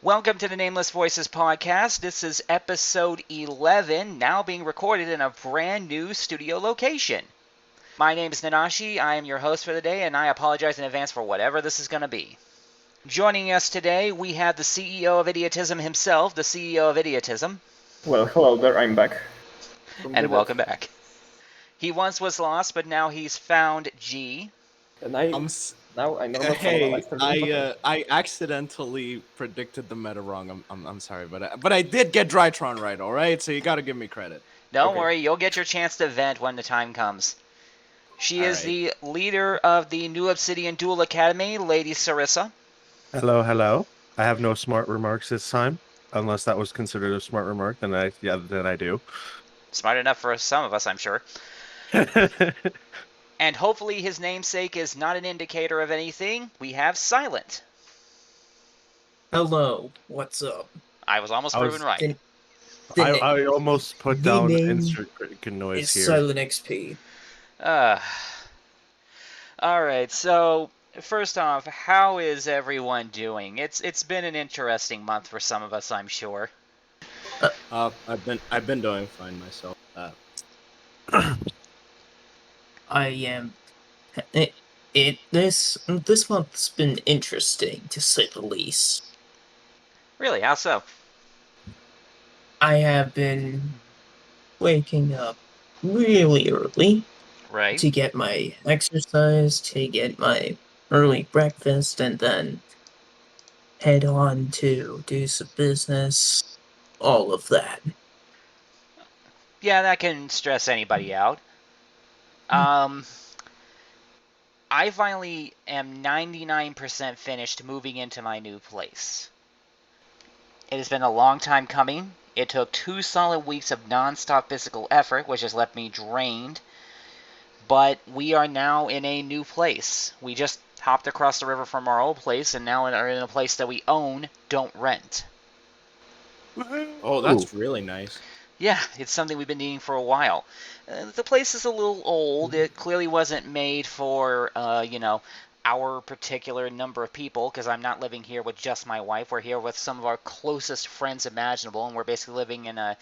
Welcome to the Nameless Voices podcast. This is episode 11, now being recorded in a brand new studio location. My name is Nanashi, I am your host for the day, and I apologize in advance for whatever this is going to be. Joining us today, we have the CEO of Idiotism himself, the CEO of Idiotism. Well, hello there, I'm back. And welcome back. He once was lost, but now he's found G. And now I know that I accidentally predicted the meta wrong. I'm sorry, but I did get Drytron right. All right, so you got to give me credit. Don't worry, you'll get your chance to vent when the time comes. She is the leader of the New Obsidian Duel Academy, Lady Sarisa. Hello, hello. I have no smart remarks this time, unless that was considered a smart remark. Then I do. Smart enough for some of us, I'm sure. And hopefully his namesake is not an indicator of anything. We have Silent. Hello, what's up? I was almost proven right. I almost put down insert noise here. SilentXP. Alright, so first off, how is everyone doing? It's been an interesting month for some of us, I'm sure. I've been doing fine myself. I am. This month's been interesting to say the least. Really? How so? I have been waking up really early, right, to get my exercise, to get my early breakfast, and then head on to do some business. All of that. Yeah, that can stress anybody out. I finally am 99% finished moving into my new place. It has been a long time coming. It took 2 solid weeks of non-stop physical effort, which has left me drained. But we are now in a new place. We just hopped across the river from our old place and now are in a place that we own, don't rent. Oh, that's really nice. Yeah, it's something we've been needing for a while. The place is a little old. It clearly wasn't made for, our particular number of people, because I'm not living here with just my wife. We're here with some of our closest friends imaginable, and we're basically living in a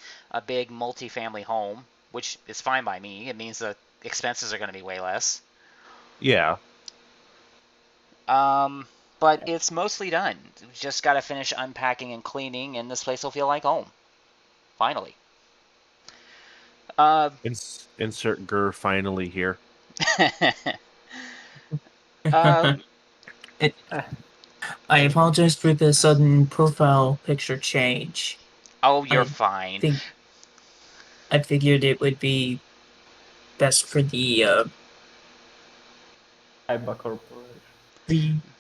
big multi-family home, which is fine by me. It means the expenses are going to be way less. Yeah. But it's mostly done. We've just got to finish unpacking and cleaning, and this place will feel like home. Finally. Insert Gur finally here. I apologize for the sudden profile picture change. Oh, you're fine. I figured it would be best for the thing.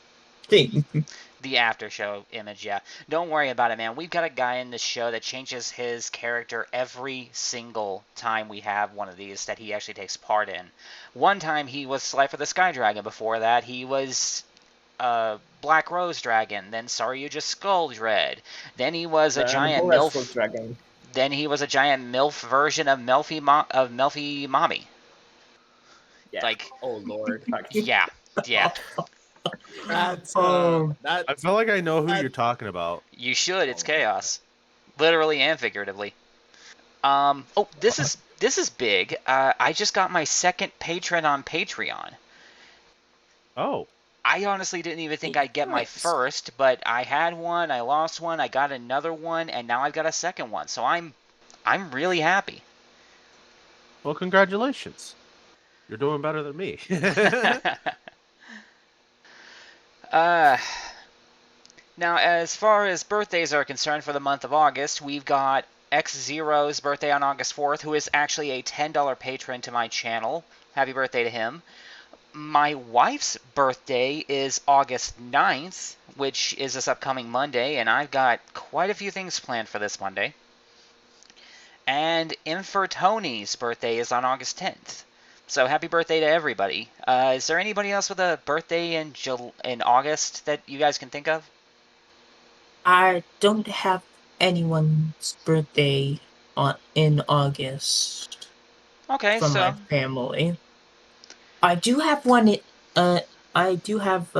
The after show image, yeah. Don't worry about it, man. We've got a guy in this show that changes his character every single time we have one of these that he actually takes part in. One time he was Slifer the Sky Dragon. Before that, he was Black Rose Dragon. Then Saryuja Skull Dread. Then he was a giant MILF Dragon. Then he was a giant MILF version of Melfi Mommy. Yeah. Oh lord. Yeah. I feel like I know who you're talking about. You should. It's chaos, literally and figuratively. This is big. I just got my second patron on Patreon. Oh. I honestly didn't even think I'd get my first, but I had one, I lost one, I got another one, and now I've got a second one. So I'm really happy. Well, congratulations. You're doing better than me. Now, as far as birthdays are concerned for the month of August, we've got X0's birthday on August 4th, who is actually a $10 patron to my channel. Happy birthday to him. My wife's birthday is August 9th, which is this upcoming Monday, and I've got quite a few things planned for this Monday. And Infertoni's birthday is on August 10th. So happy birthday to everybody. Is there anybody else with a birthday in August that you guys can think of? I don't have anyone's birthday in August. Okay, from my family. I do have one. I do have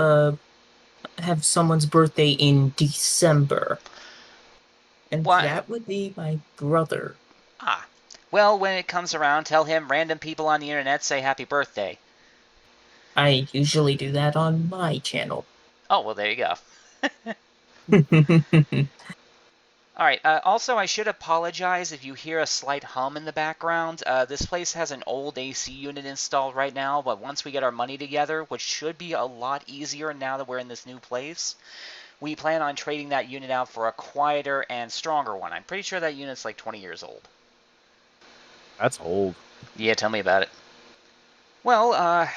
someone's birthday in December. And Why? that would be my brother. Ah. Well, when it comes around, tell him random people on the internet say happy birthday. I usually do that on my channel. Oh, well, there you go. All right. Also, I should apologize if you hear a slight hum in the background. This place has an old AC unit installed right now, but once we get our money together, which should be a lot easier now that we're in this new place, we plan on trading that unit out for a quieter and stronger one. I'm pretty sure that unit's like 20 years old. That's old. Yeah, tell me about it. Well,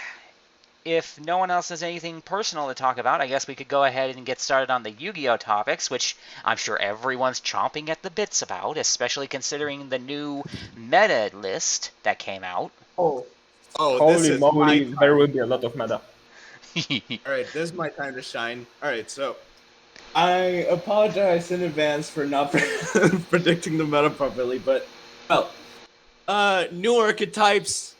if no one else has anything personal to talk about, I guess we could go ahead and get started on the Yu-Gi-Oh topics, which I'm sure everyone's chomping at the bits about, especially considering the new meta list that came out. Oh, this holy is moly, my there will be a lot of meta. All right, this is my time to shine. All right, so I apologize in advance for not predicting the meta properly, but well, new archetypes.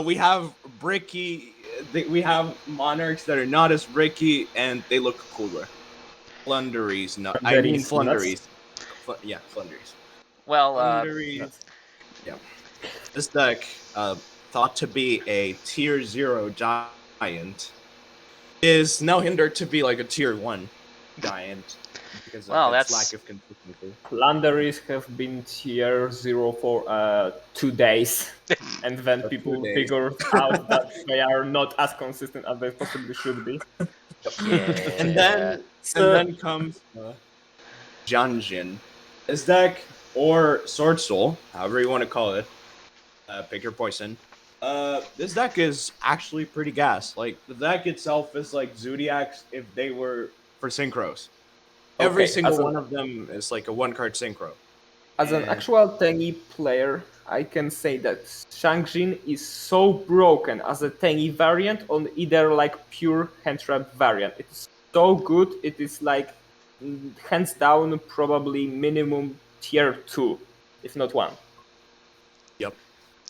We have bricky. We have monarchs that are not as bricky, and they look cooler. Flunderies, no, I mean Flunderies. Yeah, Flunderies. Well, Flunderies. Yeah. This deck, thought to be a tier 0 giant, is now hindered to be like a tier 1 giant because of its lack of consistency. Flunderies have been tier 0 for 2 days, and then people figure out that they are not as consistent as they possibly should be. yeah. And then comes Janjin. This deck, or Sword Soul, however you want to call it, pick your poison. This deck is actually pretty gas. Like, the deck itself is like Zodiacs if they were for synchros. Every single one of them is like a 1-card synchro. As an actual Tengi player, I can say that Shang-Jin is so broken as a Tengi variant on either like pure hand trap variant. It's so good, it is like hands down probably minimum tier 2, if not 1. Yep.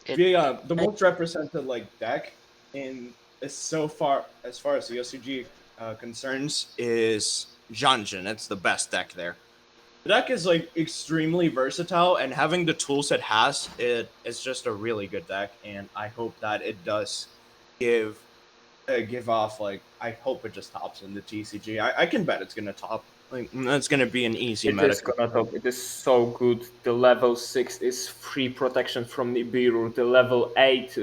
The most represented like deck in as far as the OCG concerns is Janjin. It's the best deck there. The deck is like extremely versatile, and having the tools it has, it is just a really good deck. And I hope that it does give off, like, I hope it just tops in the TCG. I can bet it's gonna top. Like, that's gonna be an easy meta. It is so good. The level 6 is free protection from Nibiru. The level 8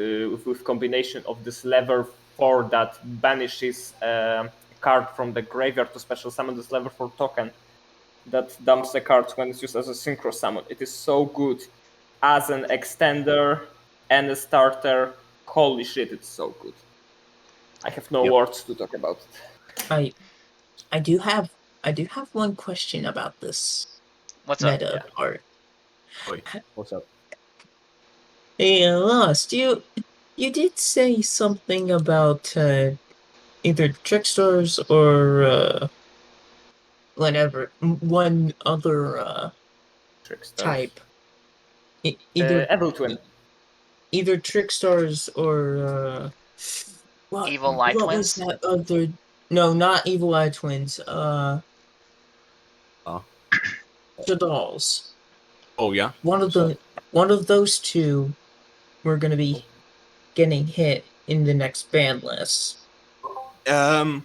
with combination of this level 4 that banishes a card from the graveyard to special summon this level 4 token that dumps the card when it's used as a synchro summon. It is so good as an extender and a starter. Holy shit, it's so good. I have no words to talk about it. I do have one question about this. What's meta up? art. What's up? Hey, Lost, you did say something about either Trickstars or whatever, one other type. Either Evil Twin. Either Trickstars or Evil Light what Twins? was that other? No, not Evil Eye Twins. Shadals. Oh yeah. One of those two were gonna be getting hit in the next ban list. I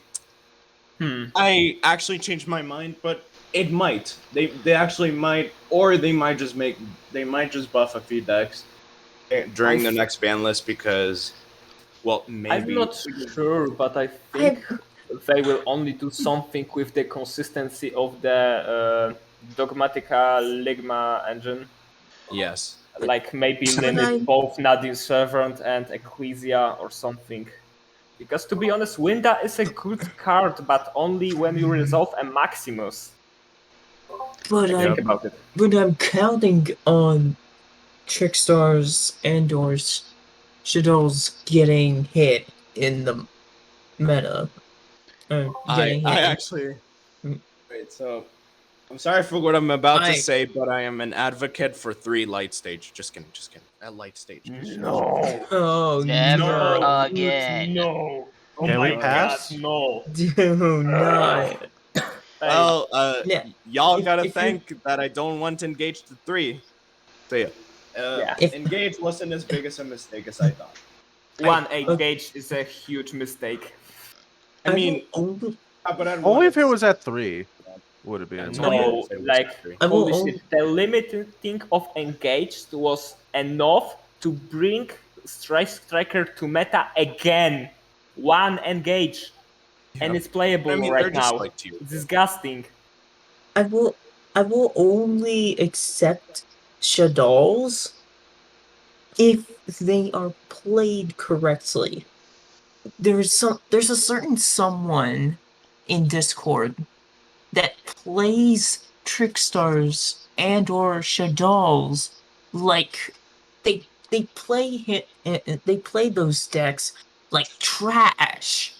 actually changed my mind, but it might. They actually might, or they might just buff a few decks during the next ban list because, well, maybe. I'm not sure, but I think they will only do something with the consistency of the Dogmatica Ligma engine. Yes. Like maybe limit both Nadine Servant and Ecclesia or something. Because to be honest, Winda is a good card, but only when you resolve a Maximus. But I'm counting on Trickstars and or Shadows getting hit in the meta. Wait, so I'm sorry for what I'm about to say, but I am an advocate for 3 light stage. Just kidding. At light stage. No. Oh, Never no. again. No. Can we pass? God, no. Do not. Well, Yeah. y'all gotta if you- thank that I don't want to engage the 3. So yeah, Yeah. engage wasn't as big as a mistake as I thought. One okay. engage is a huge mistake. I mean, will only, but at Only one, if it it's- was at 3 would it be. Yeah, it's annoying. only No, if it was like, at 3. I will holy only- shit, the limiting of engaged was enough to bring Striker to meta again. One engage. And it's playable I mean, right they're just now. like tier. Disgusting. I will only accept Shaddolls if they are played correctly. There's a certain someone in Discord that plays Trickstars and or Shaddolls like they play those decks like trash.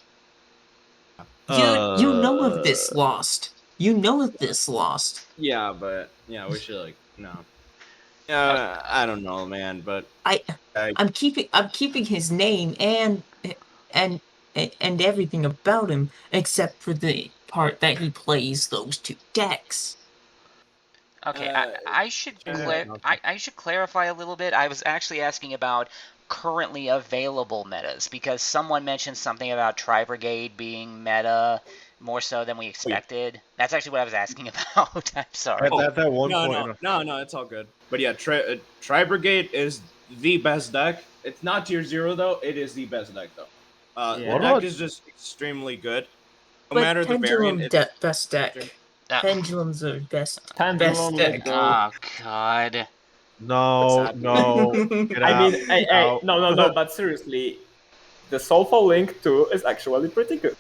You know of this Lost. You know of this Lost. Yeah, but yeah, we should like no. I don't know, man, but I'm keeping his name and and everything about him except for the part that he plays those two decks. Okay, Uh, I should okay. I should clarify a little bit. I was actually asking about currently available metas because someone mentioned something about Tri Brigade being meta more so than we expected. That's actually what I was asking about. I'm sorry. At that one no, point. no, it's all good. But yeah, Tri Brigade is the best deck. It's not tier 0 though. It is the best deck though. Yeah. The What deck about- is just extremely good. No But matter the Pendulum variant, best deck. Pendulum's are best Pendulum deck. Oh God. No, Exactly. no. Get I out. mean, Out. no, but seriously, the Soulful Link 2 is actually pretty good.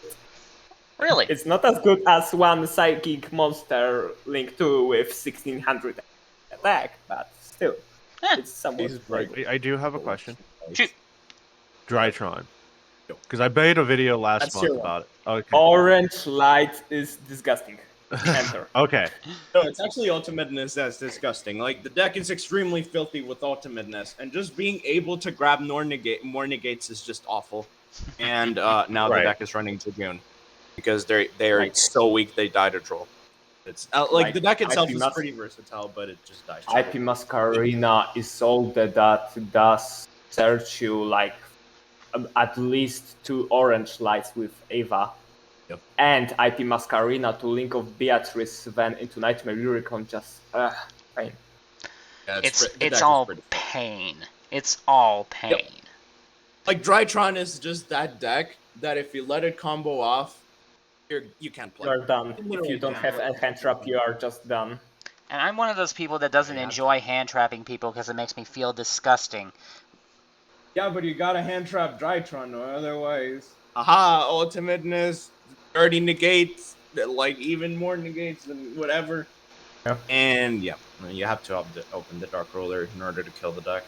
Really? It's not as good as one Psychic Monster Link 2 with 1600 attack, but still, Eh. it's somewhat playable. I do have a question. Shoot. Drytron. Because I made a video last That's month your one. about it. Okay. Orange light is disgusting. Enter. Okay. No, it's actually ultimateness that's disgusting. Like the deck is extremely filthy with ultimateness, and just being able to grab more negates is just awful. And now the Right. deck is running Dragoon because they're so weak they die to troll. It's like the deck itself is pretty versatile, but it just dies. to IP troll. Masquerena is all that does search you like at least 2 orange lights with Ava. Yep. And IP Masquerena to link of Beatrice Van into Nightmare Uricon just pain. Yeah, It's the deck is all pretty- pain. It's all pain. Like Drytron is just that deck that if you let it combo off, you can't play. You are done. If literally you don't can't. have a hand trap, you are just done. And I'm one of those people that doesn't enjoy hand trapping people because it makes me feel disgusting. Yeah, but you gotta hand trap Drytron or otherwise. Aha, ultimateness, 30 negates, like even more negates than whatever. Yeah. And yeah, you have to open the Dark Roller in order to kill the deck.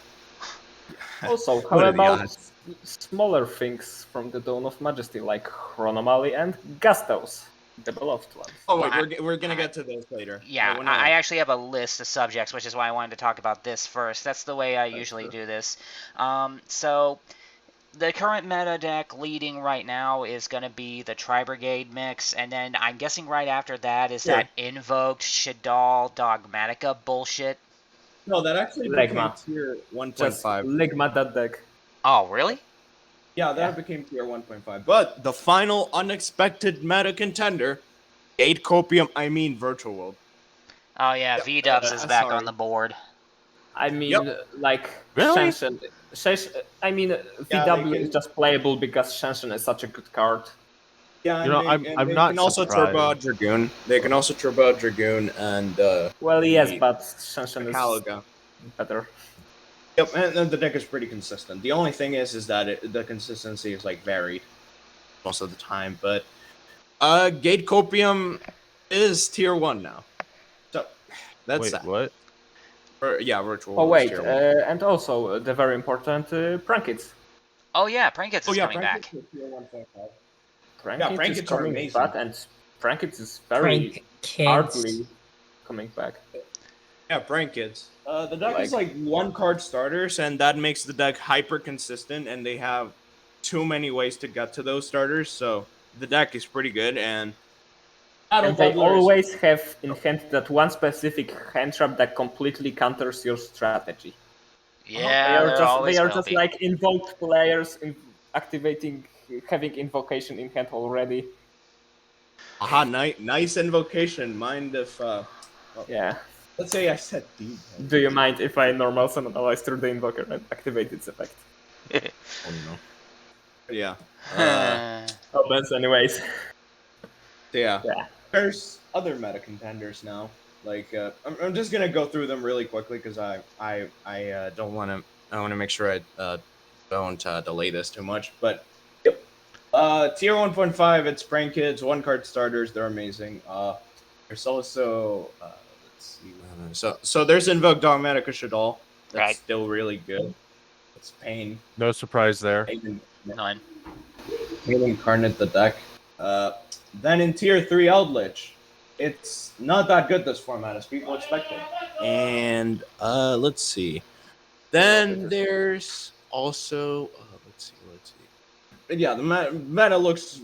Also, how What are the about odds? smaller things from the Dawn of Majesty like Chronomaly and Gastos, the beloved ones? Oh wait, Well, we're gonna get to those later. Yeah, we're not- I actually have a list of subjects, which is why I wanted to talk about this first. That's the way I usually do this. So, the current meta deck leading right now is going to be the Tri Brigade mix, and then I'm guessing right after that is that Invoked, Shaddol, Dogmatica bullshit. No, that actually Legma. became tier Just 1.5. Ligma that deck. Oh, really? Yeah, that became tier 1.5. But the final unexpected meta contender, Virtual World. Oh, yeah, V-Dubs is back sorry. on the board. I mean, Yep. like, Really? I mean, VW is just playable because Shenshin is such a good card. Yeah, You know, I'm they not can also turbo out surprised. Dragoon. They can also turbo out Dragoon and Well, yes, the but Shenshin is Caliga. better. Yep, and the deck is pretty consistent. The only thing is that the consistency is like varied most of the time. But Gate Copium is tier 1 now. So that's Wait, that. what? Virtual. Oh World is wait, tier 1. and also the very important Prankits. Oh, yeah, Prankits is coming Prankits back. is tier 1.5. Prankits Prankits is are coming amazing. back, and Prankits is very Prank kids. hardly coming back. Yeah, Prank Kids. The deck is like 1-card starters, and that makes the deck hyper consistent, and they have too many ways to get to those starters, so the deck is pretty good, and And they always have in hand that one specific hand trap that completely counters your strategy. Yeah, they are just like invoked players having invocation in hand already. Aha, nice invocation. Mind if Yeah. let's say I said D. Do you mind if I normal summon allies through the invoker and activate its effect? Oh no. Yeah. Oh, that's anyways. Yeah. There's other meta contenders now. Like I'm just gonna go through them really quickly because I don't want to. I want to make sure I don't delay this too much. But tier 1.5, it's Prank Kids, 1-card starters. They're amazing. There's also let's see. So there's Invoke Dogmatica Shadal. That's still really good. It's Pain. No surprise there. None. Pain Incarnate the deck. Then in tier 3 Eldritch, it's not that good this format as people expected. And let's see. Then there's also let's see. But yeah, the meta looks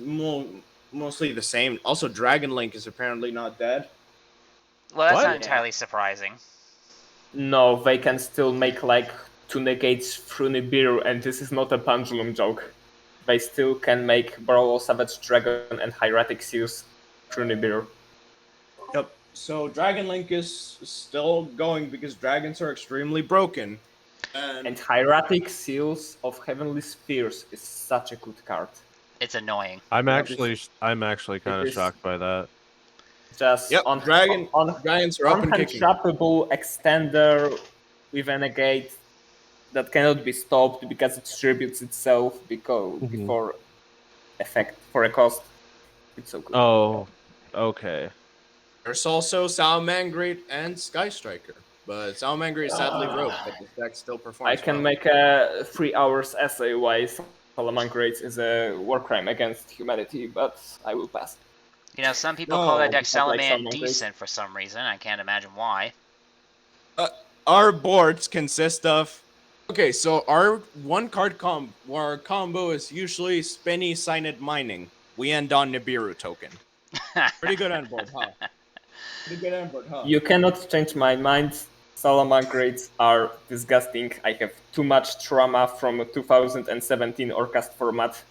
mostly the same. Also, Dragon Link is apparently not dead. Well, that's not entirely surprising. No, they can still make like 2 negates through Nibiru, and this is not a pendulum joke. They still can make Brawl, Savage Dragon, and Hieratic Seals through Nibiru. Yep. So Dragon Link is still going because dragons are extremely broken. And Hieratic Seals of Heavenly Spheres is such a good card. It's annoying. I'm actually kind of shocked by that. Just dragons are up and kicking. Untrappable extender with a negate that cannot be stopped because it distributes itself before effect for a cost. It's so good. Oh, okay. There's also Salamangreat and Sky Striker, but Salamangreat is sadly broke, but the deck still performs. I can make a 3 hours essay why Salamangreat is a war crime against humanity, but I will pass. You know, some people call that deck Salaman decent for some reason. I can't imagine why. Our boards consist of... Okay, so our 1-card combo is usually Spinny Cyanid Mining. We end on Nibiru token. Pretty good end board, huh? You cannot change my mind. Salamangreats are disgusting. I have too much trauma from 2017 Orcast format.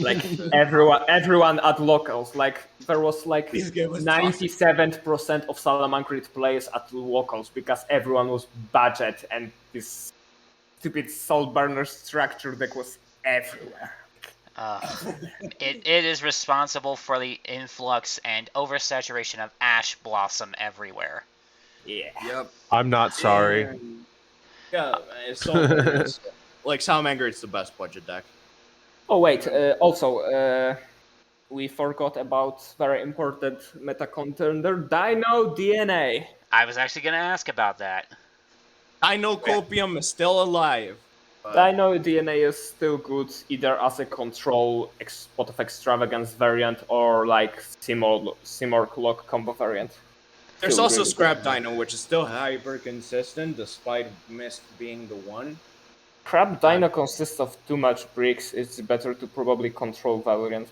Like everyone at locals, like there was like 97% of Salamangreat players at locals because everyone was budget and this stupid soul burner structure deck was everywhere. It is responsible for the influx and oversaturation of Ash Blossom everywhere. Yeah. Yep. I'm not sorry. Yeah, so like Salamangreat's the best budget deck. Oh wait, also we forgot about very important meta contender, Dino DNA. I was actually going to ask about that. Dino Copium is still alive. Dino DNA is still good either as a control Pot of Extravagance variant or like Simor Clock combo variant. There's Still also really Scrap Dino, which is still hyper consistent despite Mist being the one. Crab Dino consists of too much bricks. It's better to probably control variant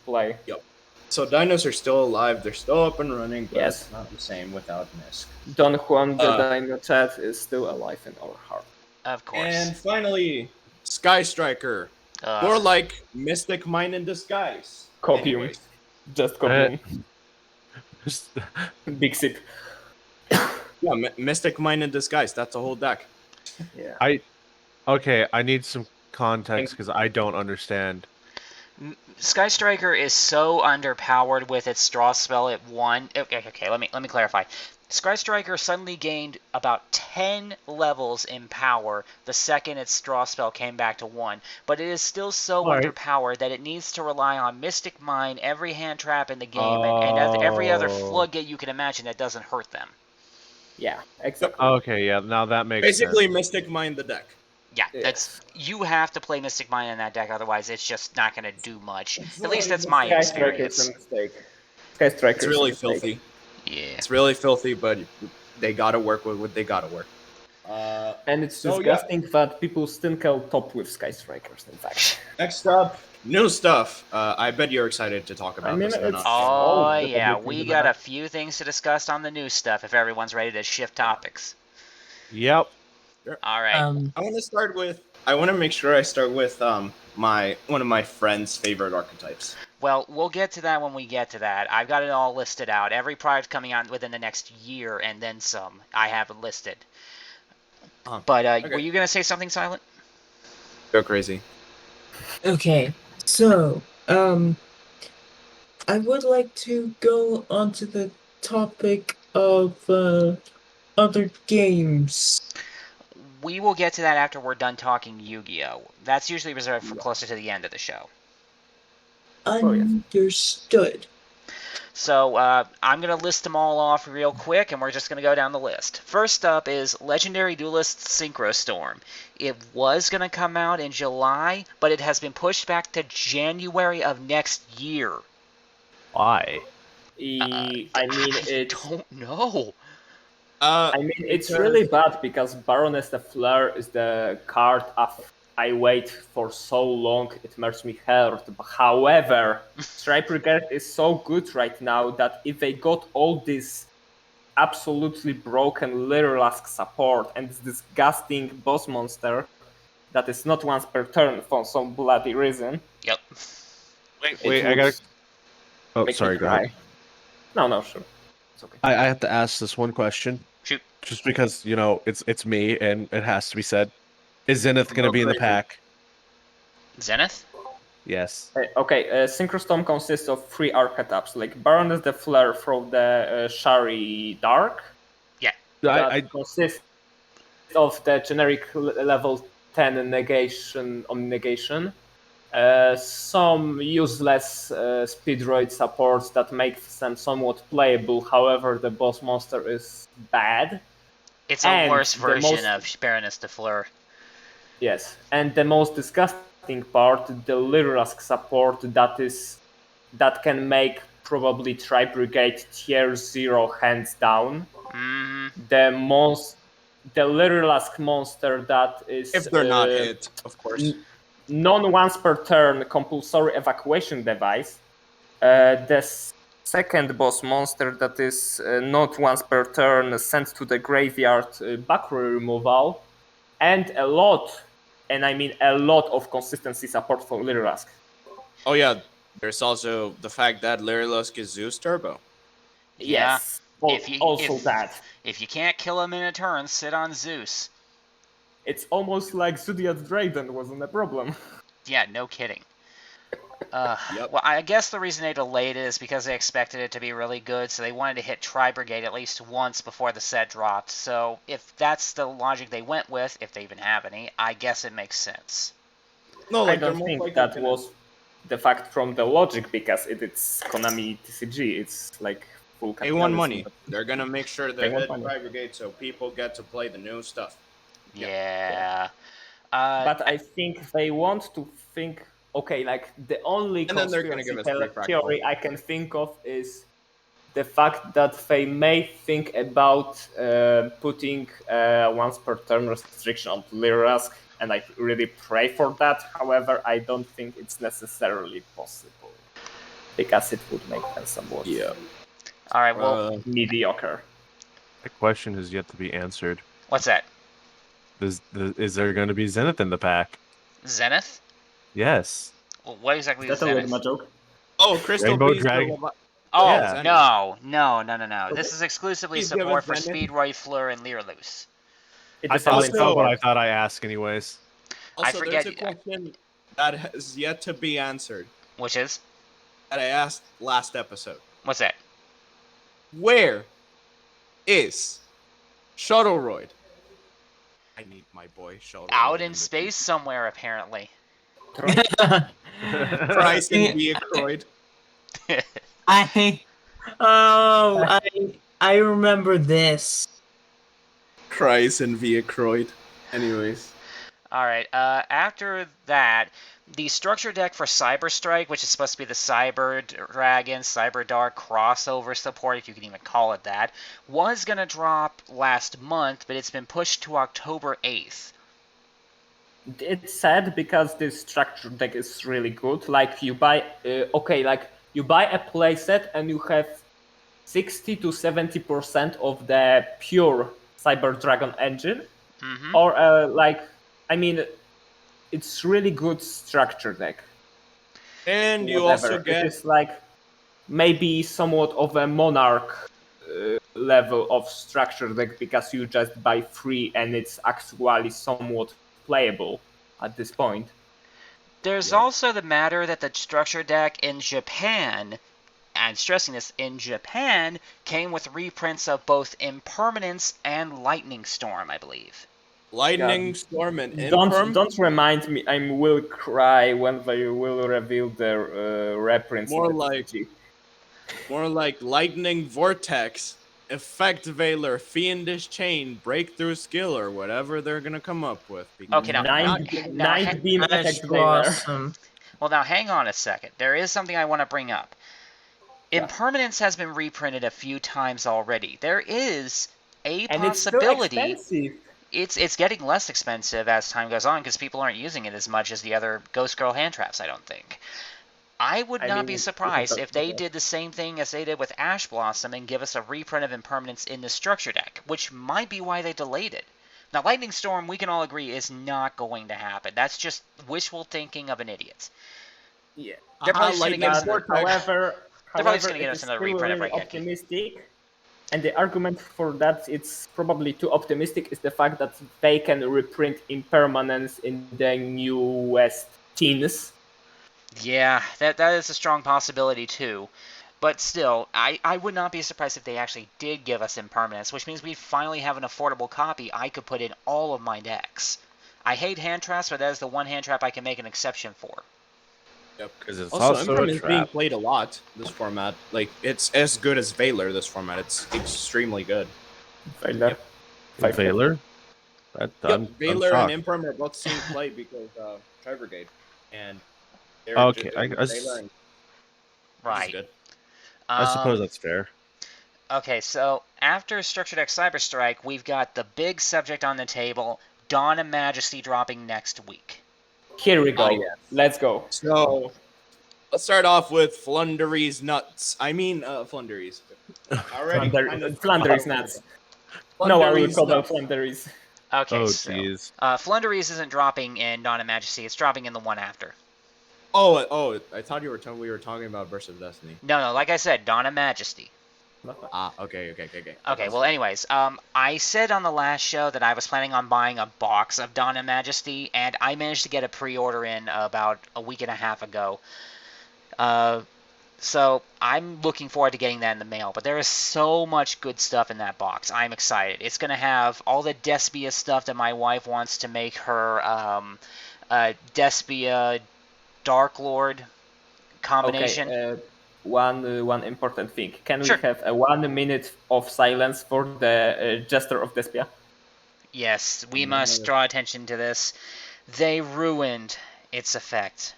play. Yep. So dinos are still alive. They're still up and running, but Yes. it's not the same without Mist. Don Juan the Dino Chat is still alive in our heart. Of course. And finally, Sky Striker. More like Mystic Mine in disguise. Copium. Anyways. Just copium. Big sip. Yeah, Mystic Mine in disguise. That's a whole deck. Yeah. I need some context because I don't understand. Sky Striker is so underpowered with its draw spell at 1. Okay, let me clarify. Sky Striker suddenly gained about 10 levels in power the second its draw spell came back to 1, but it is still so underpowered that it needs to rely on Mystic Mine, every hand trap in the game, and every other floodgate you can imagine that doesn't hurt them. Yeah, exactly. Okay, yeah, now that makes Basically, sense. Mystic Mine the deck. Yeah, that's you have to play Mystic Mine in that deck, otherwise it's just not going to do much. At least that's my Sky Striker experience. is a mistake. Sky Striker It's really filthy. Yeah. It's really filthy, but they gotta work with what they gotta work. And it's So, disgusting that people still can top with Skystrikers, in fact. Next up, new stuff. I bet you're excited to talk about this. it's Oh, all yeah, good we to got that. a few things to discuss on the new stuff if everyone's ready to shift topics. Yep. All right. I want to start with. I want to make sure I start with one of my friend's favorite archetypes. Well, we'll get to that when we get to that. I've got it all listed out. Every product coming out within the next year and then some, I have it listed. But okay. were you going to say something, Silent? Go crazy. Okay, so, I would like to go onto the topic of, other games. We will get to that after we're done talking Yu-Gi-Oh! That's usually reserved for closer to the end of the show. Understood. So I'm going to list them all off real quick, and we're just going to go down the list. First up is Legendary Duelist Synchro Storm. It was going to come out in July, but it has been pushed back to January of next year. Why? I don't know. It's really bad because Baroness de Fleur is the card I wait for so long, it makes me hurt. However, Stripe Brigade is so good right now that if they got all this absolutely broken Lyrelask support and this disgusting boss monster that is not once per turn for some bloody reason. Yep. Wait, I gotta... Oh, sorry, go ahead. No, sure. It's okay. I have to ask this one question. Shoot. Just because, it's me and it has to be said. Is Zenith going to be in the pack? Zenith? Yes. Okay, Synchro Storm consists of 3 archetypes, like Baroness de Fleur from the Shari Dark. Yeah. That consists of the generic level 10 negation on negation. Some useless speedroid supports that make them somewhat playable, however the boss monster is bad. It's a worse version of Baroness de Fleur. Yes, and the most disgusting part, the Lyrelask support that can make probably Tri-Brigade tier 0 hands down. The Lyrelask monster that is... If they're not hit, of course. Non-once per turn compulsory evacuation device. The second boss monster that is not once per turn sent to the graveyard backrow removal. And a lot of consistency support for Lyrelask. Oh yeah, there's also the fact that Lyrelask is Zeus Turbo. Yes, that. If you can't kill him in a turn, sit on Zeus. It's almost like Zodiac Draden wasn't a problem. Yeah, no kidding. Well, I guess the reason they delayed it is because they expected it to be really good, so they wanted to hit Tri-Brigade at least once before the set dropped. So if that's the logic they went with, if they even have any, I guess it makes sense. No, I don't think that was the fact from the logic, because it's Konami TCG. It's like full capitalism. They want money. They're gonna make sure they hit Tri-Brigade so people get to play the new stuff. Yeah. But I think they want to think... Okay, like the only conspiracy theory I can think of is the fact that they may think about putting once per turn restriction on Lyrelask, and I really pray for that. However, I don't think it's necessarily possible, because it would make them somewhat all right, well, mediocre. The question has yet to be answered. What's that? Is there going to be Zenith in the pack? Zenith? Yes. Well, what exactly is Zenith? Zenith? Joke? Oh, Crystal Rainbow Beast. Dragon. Oh, yeah. No. This is exclusively Please support for Zenith. Speedroid, Fleur, and Leerloose. That's what I thought I asked anyways. Also, I forget. there's a question that has yet to be answered. Which is? That I asked last episode. What's that? Where is Shuttleroid? I need my boy Shuttleroid. Out in space somewhere, apparently. Cries and Vehicroid. I remember this. Cries and Vehicroid. Anyways. All right. After that, the structure deck for Cyber Strike, which is supposed to be the Cyber Dragon, Cyber Dark crossover support, if you can even call it that, was going to drop last month, but it's been pushed to October 8th. It's sad because this structure deck is really good. Like you buy, you buy a playset and you have 60 to 70% of the pure Cyber Dragon engine, or it's really good structure deck. And you also get it's like maybe somewhat of a Monarch level of structure deck because you just buy free and it's actually somewhat playable at this point. There's also the matter that the structure deck in Japan, and stressing this, in Japan, came with reprints of both Impermanence and Lightning Storm, I believe. Lightning Storm and Don't remind me. I will cry when they will reveal their reprints. More like Lightning Vortex, Effect Veiler, Fiendish Chain, Breakthrough Skill, or whatever they're gonna come up with. Okay, now Night Beam Effect Veiler. Awesome. Well, now hang on a second. There is something I want to bring up. Impermanence has been reprinted a few times already. There is a possibility. It's still expensive. It's getting less expensive as time goes on because people aren't using it as much as the other Ghost Girl hand traps, I don't think. I would not be surprised if they did the same thing as they did with Ash Blossom and give us a reprint of Impermanence in the structure deck, which might be why they delayed it. Now, Lightning Storm, we can all agree, is not going to happen. That's just wishful thinking of an idiot. Yeah. They're probably going to get us However, it's another reprint of Raigeki. Optimistic. And the argument for that it's probably too optimistic is the fact that they can reprint Impermanence in the newest teens. Yeah, that is a strong possibility too. But still, I would not be surprised if they actually did give us Impermanence, which means we finally have an affordable copy I could put in all of my decks. I hate hand traps, but that is the one hand trap I can make an exception for. Yep. Because it's Also, also Imperm a is being trap. played a lot this format. Like, it's as good as Veiler this format. It's extremely good. Veiler. Veiler? I'm Veiler shocked. and Imperm are both seeing play because Tri-Brigade. And they're Okay, just I doing Veiler and Right. it's good. I suppose that's fair. Okay, so after Structure Deck Cyber Strike, we've got the big subject on the table, Dawn of Majesty dropping next week. Here we go. Oh, yes. Let's go. So, let's start off with Flundery's nuts. Flundery's. Already Flundery's nuts. No, I will call them nuts. Flundery's. Okay, Oh, so jeez. Flundery's isn't dropping in Dawn of Majesty, it's dropping in the one after. Oh, I thought we were talking about Burst of Destiny. No, like I said, Dawn of Majesty. Okay. Okay, well, anyways, I said on the last show that I was planning on buying a box of Dawn of Majesty, and I managed to get a pre-order in about a week and a half ago. So I'm looking forward to getting that in the mail, but there is so much good stuff in that box. I'm excited. It's going to have all the Despia stuff that my wife wants to make her Despia Dark Lord combination. Okay, one important thing. Can Sure. we have a 1 minute of silence for the Jester of Despia? Yes, we must draw attention to this. They ruined its effect.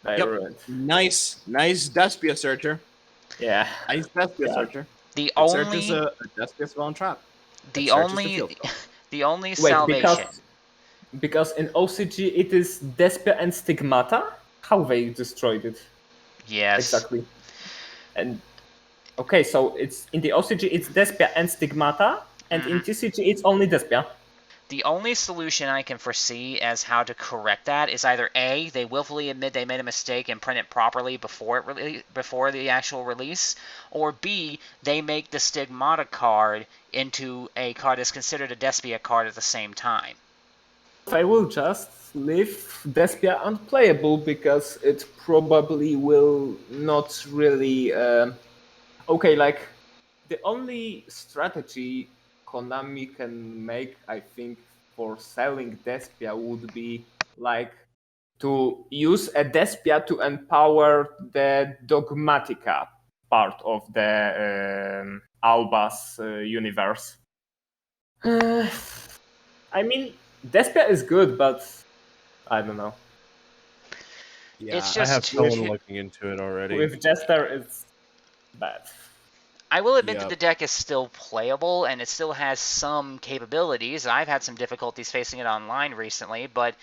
They ruined. Nice Despia searcher. Yeah. Nice Despia searcher. The It searches a Despia spell and trap. the It searches only field spell. the only Wait, salvation. because in OCG it is Despia and Stigmata? How they destroyed it? Yes. Exactly. And okay, so it's in the OCG it's Despia and Stigmata, and in TCG it's only Despia. The only solution I can foresee as how to correct that is either A, they willfully admit they made a mistake and print it properly before the actual release, or B, they make the Stigmata card into a card that's considered a Despia card at the same time. I will just leave Despia unplayable because it probably will not really. Okay, like the only strategy Konami can make, I think, for selling Despia would be like to use a Despia to empower the Dogmatica part of the Alba's universe. I mean, Despia is good, but I don't know. Yeah, It's I have just someone looking into it already. With Jester, it's bad. I will admit that Yep. the deck is still playable and it still has some capabilities. I've had some difficulties facing it online recently, but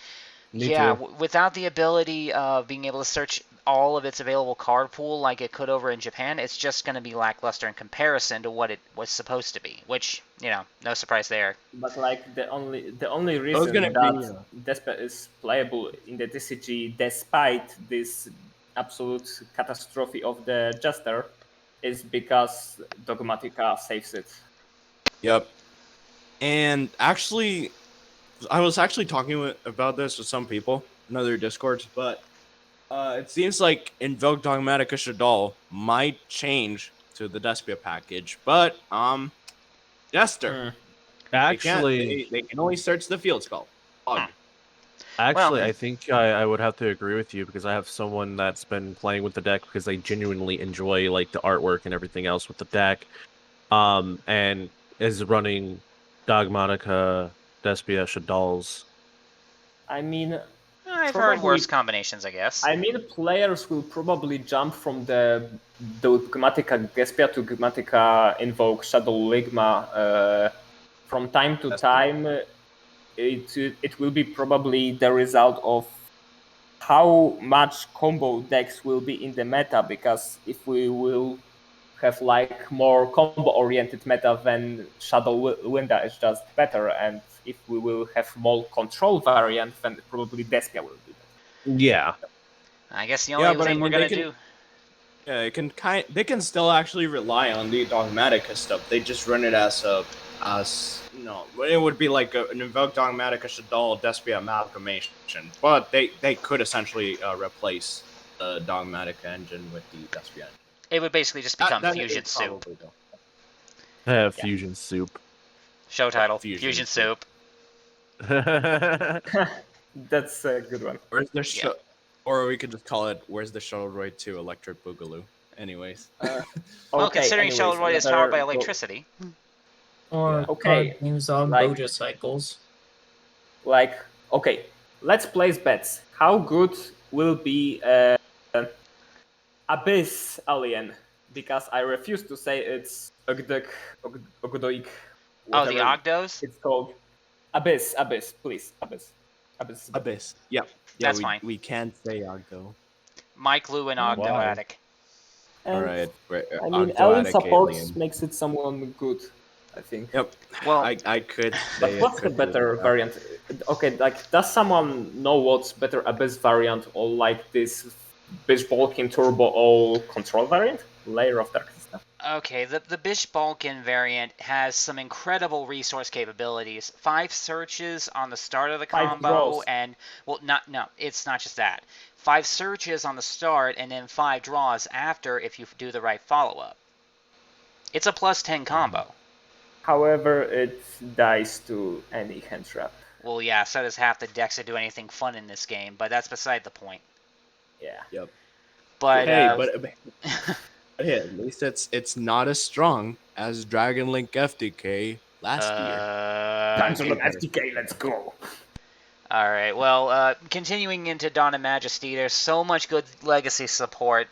Me yeah, too. without the ability of being able to search all of its available card pool like it could over in Japan, it's just going to be lackluster in comparison to what it was supposed to be, which, no surprise there. But like the only was reason gonna that be, Despia is playable in the TCG despite this absolute catastrophe of the Jester is because Dogmatica saves it. Yep. And actually, I was actually talking about this with some people in other discords, but it seems like Invoke Dogmatica Shadal might change to the Despia package, but Jester. They can't. Actually, They can only search the field spell. Ugh. Actually, Well- I think I would have to agree with you because I have someone that's been playing with the deck because they genuinely enjoy like the artwork and everything else with the deck, and is running Dogmatica, Despia, Shadal's. I mean, I've heard probably- worse combinations, I guess. I mean, players will probably jump from the Dogmatica Despia to Dogmatica Invoke Shadow Ligma from time to time. It will be probably the result of how much combo decks will be in the meta, because if we will have like more combo oriented meta, then Shadow Winda is just better, and if we will have more control variant, then probably Despia will be better. Yeah, I guess the only thing we're going to do... Yeah, they can still actually rely on the Dogmatica stuff. They just run it as it would be like an Invoke Dogmatica Shadal Despia amalgamation, but they could essentially replace the Dogmatica engine with the Despia engine. It would basically just become That Fusion is Soup. probably though. Fusion Soup. Show title, Fusion Fusion Soup. Soup. That's a good one. Where's the show? Or we could just call it "Where's the Shuttle 2 Electric Boogaloo." Anyways. Well, Okay, considering anyways, Shuttle is powered by whether- electricity. Or Yeah. Okay, games on like- Boja cycles. Okay, let's place bets. How good will be Abyss Alien? Because I refuse to say it's Ogdoik, Oh, the whatever Ogdos? it's called. Abyss, please, Abyss. Abyss. Yep. Yeah, That's fine. We can't say Ogdo. Mike Lou and Ogdo Why? Attic. And, All right. I mean, Alien supports makes it someone good, I think. Yep. Well, I could. But say what's it the could be better that. variant? Okay, like, does someone know what's better, Abyss variant or like this Bish Balkan Turbo all control variant? Layer of Darkness stuff. okay, the Bish Balkan variant has some incredible resource capabilities. 5 searches on the start of the 5 combo, draws. and it's not just that. 5 searches on the start, and then 5 draws after if you do the right follow-up. It's a plus 10 combo. However, it dies to any hand trap. Well, yeah, so does half the decks that do anything fun in this game, but that's beside the point. Yeah. Yep. But Hey, but hey, at least it's not as strong as Dragon Link FDK last year. Time to look FTK, let's go. All right. Well, continuing into Dawn and Majesty, there's so much good legacy support.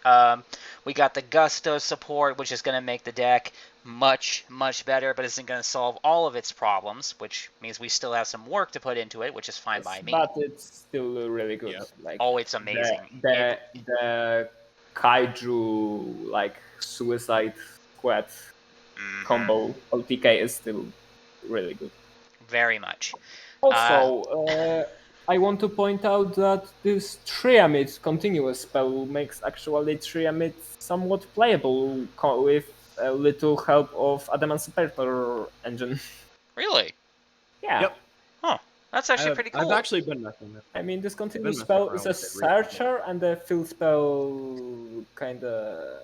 We got the Gusto support, which is going to make the deck much, much better, but isn't going to solve all of its problems, which means we still have some work to put into it, which is fine by me. But it's still really good. Yep. Like, Oh, it's amazing. The Kaiju, like, Suicide Squad Mhm. combo LTK is still really good. Very much. Also, I want to point out that this Triamid continuous spell makes actually Triamid somewhat playable with a little help of Adamantipator engine. Really? Yeah. Yep. Huh. That's actually pretty cool. I've actually been messing with it. I mean, this continuous messing spell around is a with it recently. searcher and a field spell kinda...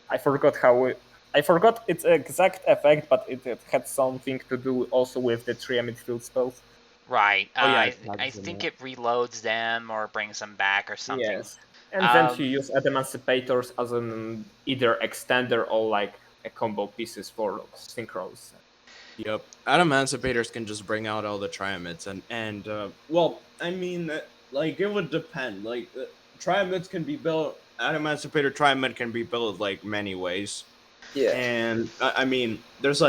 I forgot its exact effect, but it had something to do also with the Triamid field spells. Right. Oh, yeah, I it's not in think there. it reloads them or brings them back or something. Yes. And then Um, you use Adamantispators as an either extender or like a combo pieces for synchros. Yep. Emancipators can just bring out all the Triamids and well, I mean, like it would depend. Like Triamids can be built. Emancipator Triamid can be built like many ways. Yeah. And I mean, there's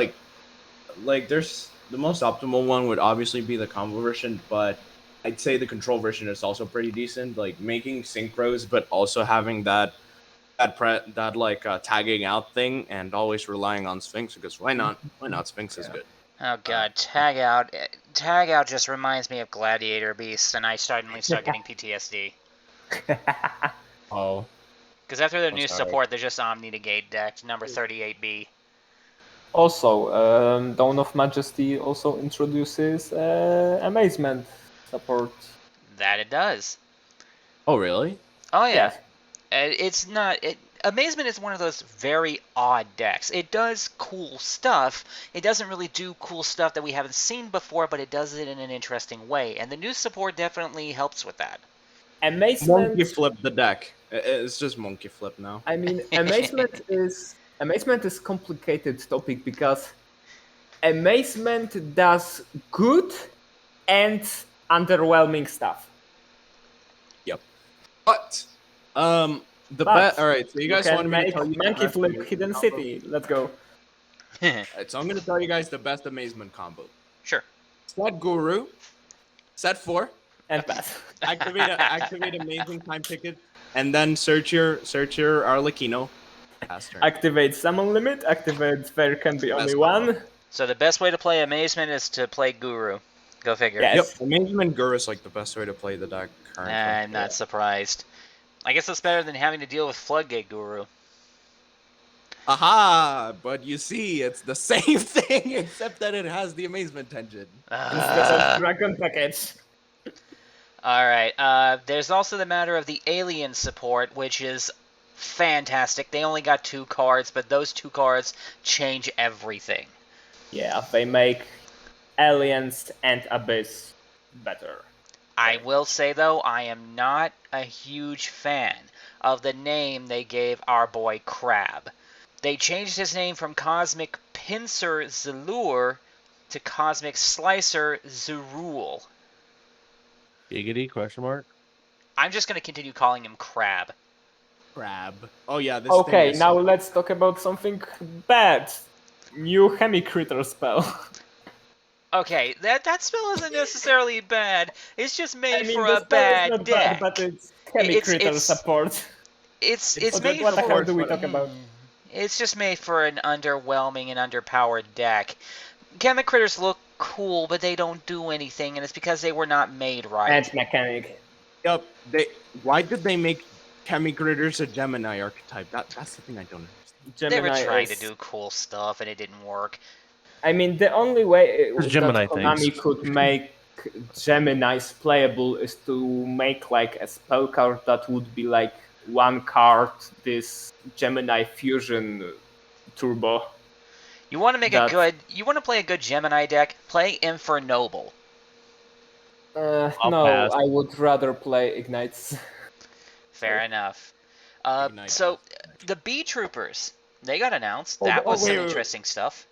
there's the most optimal one would obviously be the combo version, but I'd say the control version is also pretty decent. Like making synchros, but also having that tagging out thing and always relying on Sphinx, because why not? Why not? Sphinx is good. Oh god, tag out. Tag out just reminds me of Gladiator Beast, and I suddenly start getting PTSD. Oh. Because after their I'm new sorry. support, they're just Omni Negate deck, number 38B. Also, Dawn of Majesty also introduces Amazement support. That it does. Oh really? Oh yeah. Yes. It's not. Amazement is one of those very odd decks. It does cool stuff. It doesn't really do cool stuff that we haven't seen before, but it does it in an interesting way. And the new support definitely helps with that. Amazement. Monkey flip the deck. It's just monkey flip now. I mean, amazement is complicated topic because amazement does good and underwhelming stuff. Yep. But all right. So you guys want me to tell you Monkey the Flip best Hidden combo? City. Let's go. Alright, so I'm gonna tell you guys the best amazement combo. Sure. Set Guru. Set 4. And pass. Activate amazing time ticket, and then search your Arlecchino. Pass turn. Activate summon limit. Activate there can be only Best one. So the best way to play Amazement is to play Guru. Go figure. Yes. Yep, amazement Guru is like the best way to play the deck currently. I'm not surprised. I guess that's better than having to deal with Floodgate Guru. Aha! But you see, it's the same thing except that it has the amazement engine. Special dragon package. Alright, there's also the matter of the alien support, which is fantastic. They only got 2 cards, but those 2 cards change everything. Yeah, they make aliens and abyss better. I will say, though, I am not a huge fan of the name they gave our boy Crab. They changed his name from Cosmic Pincer Zalur to Cosmic Slicer Zerul. Giggity, question mark? I'm just going to continue calling him Crab. Crab. Oh yeah, this Okay, thing is now let's talk about something bad. New Hemicritter spell. Okay, that spell isn't necessarily bad. It's just made I mean, for the a spell is bad not deck. bad, but it's Hemicritter it's- support. It's What made the hell for. do we talk about? It's just made for an underwhelming and underpowered deck. Chemic Critters look cool, but they don't do anything, and it's because they were not made right. And mechanic. Yep. Why did they make Chemicritters a Gemini archetype? That's the thing I don't understand. They were Gemini trying is- to do cool stuff, and it didn't work. I mean, the only way There's that Gemini Konami things. could make Geminis playable is to make like a spell card that would be like one card, this Gemini Fusion Turbo. You want to make That- a good. You want to play a good Gemini deck? Play Infernoble. I'll No, pass. I would rather play Ignites. Fair enough. Ignite. So the Bee Troopers, they got announced. Oh, That was wait, some wait. interesting stuff.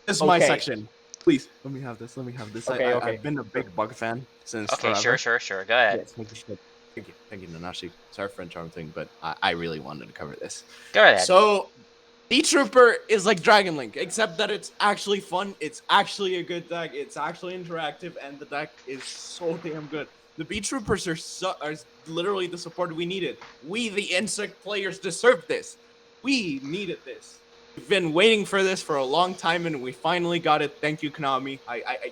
This is my Okay. section. Please, let me have this. Okay, okay. I've been a big Bug fan since Okay, forever. sure. Go ahead. Yes, thank you, Nanashi. Sorry for interrupting, but I really wanted to cover this. Go ahead. So, D-Trooper is like Dragon Link, except that it's actually fun, it's actually a good deck, it's actually interactive, and the deck is so damn good. The B-Troopers are literally the support we needed. We, the insect players, deserved this. We needed this. We've been waiting for this for a long time, and we finally got it. Thank you, Konami. I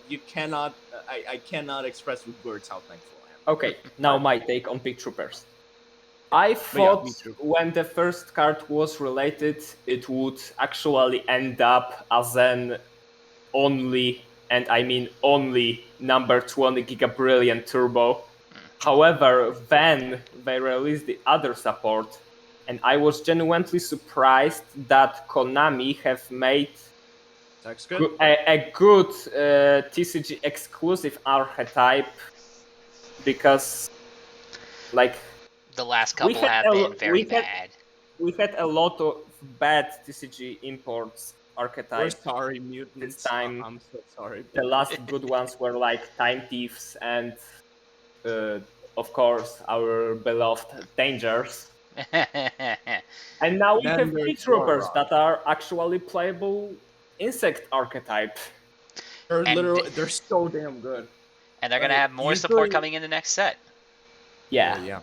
cannot express with words how thankful I am. Okay, now my take on Big Troopers. I yeah, thought me too. when the first card was related, it would actually end up as an only, and I mean only, number 20 Giga Brilliant Turbo. However, then they released the other support, and I was genuinely surprised that Konami have made Deck's good. a good TCG exclusive archetype, because like The last we couple had have a- been very we had- bad. we had a lot of bad TCG imports archetype. We're sorry, mutants. This time- I'm so sorry. The last good ones were like Time Thieves and, of course, our beloved Dangers. And now we Then have there's Troopers Warrock. that are actually playable insect archetype. They're And- literally they're so damn good. And they're going to Like, have more usually- support coming in the next set. Yeah, Yeah.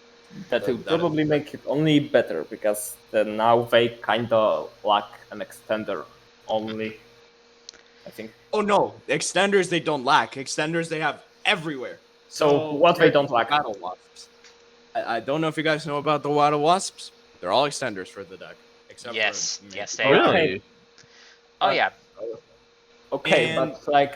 that will that- probably make it only better because now they kinda lack an extender only. I think. Oh no, extenders they don't lack. Extenders they have everywhere. So what they don't lack? Battle wasps. I don't know if you guys know about the Water Wasps. They're all extenders for the deck. Except Yes, for yes, they Okay. are. Really? Oh, yeah. Okay, And- but like,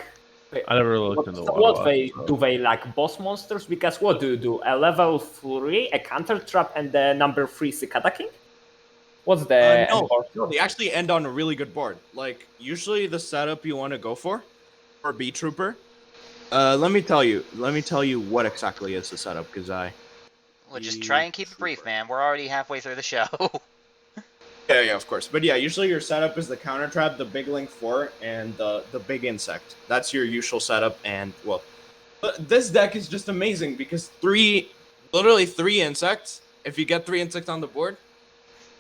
I never really looked into so Water what they Wasps, do? They like boss monsters? Because what do you do? A level 3, a counter trap, and the number 3 Cicada King? What's the end board? no, they actually end on a really good board. Like usually the setup you want to go for B Trooper. Let me tell you what exactly is the setup because We'll just try and keep it brief, man. We're already halfway through the show. yeah, of course. But yeah, usually your setup is the counter trap, the big link 4, and the big insect. That's your usual setup. And well, but this deck is just amazing because literally three insects. If you get 3 insects on the board,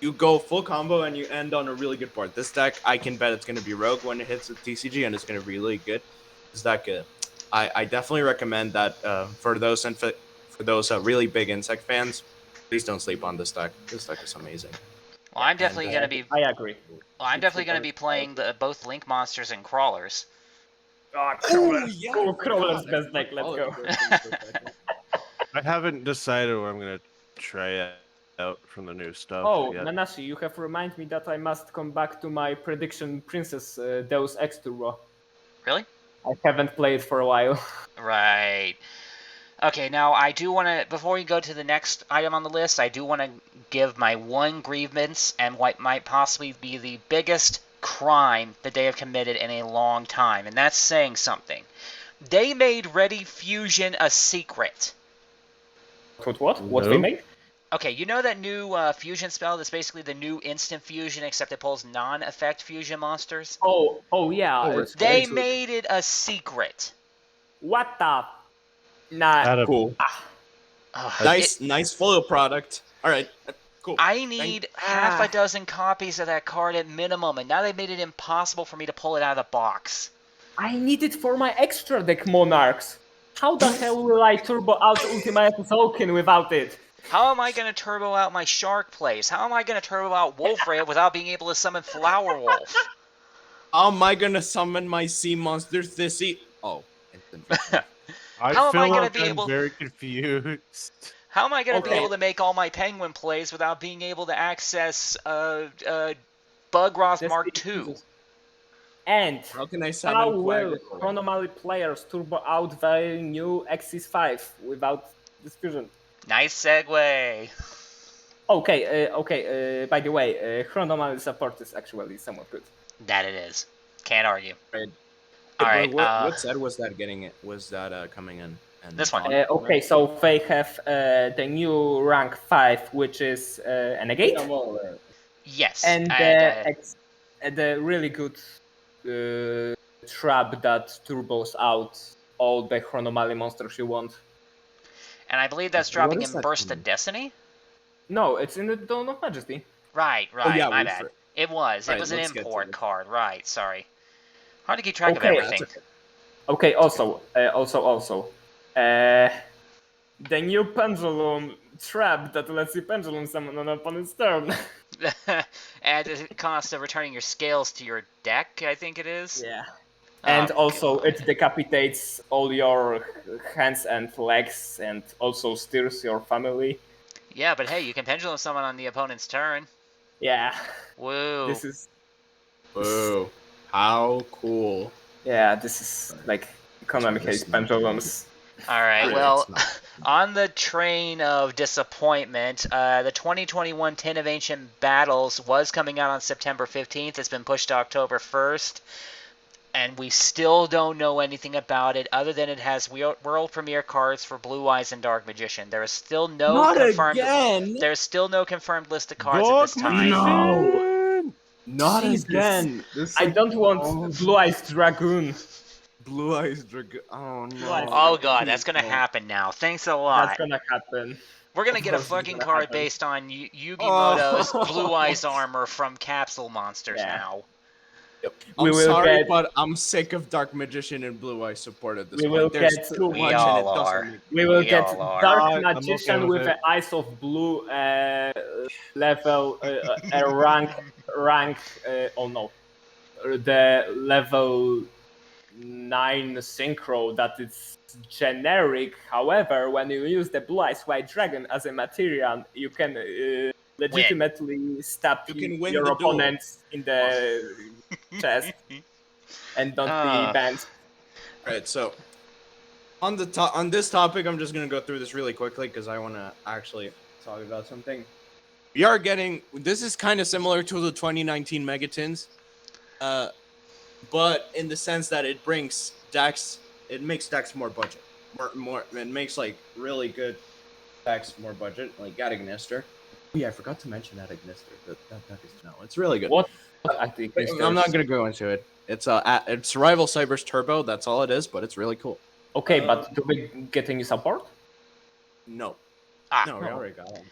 you go full combo and you end on a really good board. This deck, I can bet it's going to be Rogue when it hits the TCG, and it's going to be really good. This deck, I definitely recommend that for those really big insect fans. Please don't sleep on this deck. This deck is amazing. Well, I'm definitely going to be. I agree. Well, I'm definitely going to be playing both Link monsters and crawlers. Oh, yeah. Cool, Crawler's best deck. Let's go. I haven't decided what I'm gonna try out from the new stuff. Oh, yet. Nanashi, you have reminded me that I must come back to my prediction Princess Deus Ex Turbo. Really? I haven't played for a while. Right. Okay, now I do want to, before we go to the next item on the list, I do want to give my one grievance and what might possibly be the biggest crime that they have committed in a long time, and that's saying something. They made Ready Fusion a secret. What? What No. they made? Okay, you know that new fusion spell that's basically the new instant fusion, except it pulls non-effect fusion monsters? Oh yeah. it's- They it's- made it a secret. What the? Nah. Out of- Cool. Ugh, Nice follow product. All right. Cool. I need half a dozen copies of that card at minimum, and now they made it impossible for me to pull it out of the box. I need it for my extra deck Monarchs. How the hell will I turbo out Ultimate Token without it? How am I going to turbo out my Shark Plays? How am I going to turbo out Wolfray without being able to summon Flower Wolf? How am I gonna summon my sea monsters this Oh, instant fusion. I How am feel I gonna like be I'm able- very confused. How am I going to be Okay. able to make all my Penguin plays without being able to access Bugroth Mark II? And How can I how summon will Quaglicola? Chronomaly players turbo out the new Xyz 5 without this fusion? Nice segue. Okay. By the way, Chronomaly support is actually somewhat good. That it is. Can't argue. Right. All right. What set was that coming in? And This one. Okay, so they have the new rank 5, which is a negate, Yeah, well, Yes. and the really good trap that turbos out all the Chronomaly monsters you want. and I believe that's What dropping is in that Burst from? of Destiny? No, it's in the Dawn of Majesty. Right, yeah, my we bad. fr- It was. It Right, was an let's get to import this. card. Right, sorry. Hard to keep track Okay, of that's everything. okay. Okay, also, the new Pendulum trap that lets you Pendulum summon on opponent's turn. At the cost of returning your scales to your deck, I think it is. Yeah. Oh, And also, God. it decapitates all your hands and legs, and also steers your family. Yeah, but hey, you can pendulum summon on the opponent's turn. Yeah, Woo. this is Whoa, how cool! this is like economy case pendulums. All right, Yeah, well, it's not- on the train of disappointment, the 2021 Tin of Ancient Battles was coming out on September 15th. It's been pushed to October 1st. And we still don't know anything about it other than it has world premiere cards for Blue Eyes and Dark Magician. There is still no confirmed. again! There's still no confirmed list of cards at this time. No! Not Jesus. again. This I like, don't want Blue Eyes Dragoon. Blue Eyes Dragoon. Oh no. Eyes Oh Dragoon. god, that's gonna No. happen now. Thanks a That's lot. gonna happen. We're gonna Of get a course it's fucking gonna card happen. based on Yugimoto's Oh. Blue Eyes armor from Capsule Monsters Yeah. now. We I'm will sorry, get- but I'm sick of Dark Magician and Blue Eyes support at this We point. will There's get- too We much and all it doesn't are. make We will We get all are. Dark I'm okay Magician with with it. the Eyes of Blue level a rank oh no, the level 9 Synchro that is generic. However, when you use the Blue Eyes White Dragon as a material, you can legitimately stab You can win your the duel. opponents in the chest and not be banned. Right, so on this topic, I'm just gonna go through this really quickly because I want to actually talk about something. We are getting this is kind of similar to the 2019 Megatins, but in the sense that it brings decks, it makes decks more budget, more. It makes like really good decks more budget, like Agnister. Oh yeah, I forgot to mention that Agnister. That deck is it's really good. What I think But I'm not gonna go into it. It's Rival Cyber's Turbo. That's all it is, but it's really cool. Okay, but do we get any support? No. Ah. No, we already got them.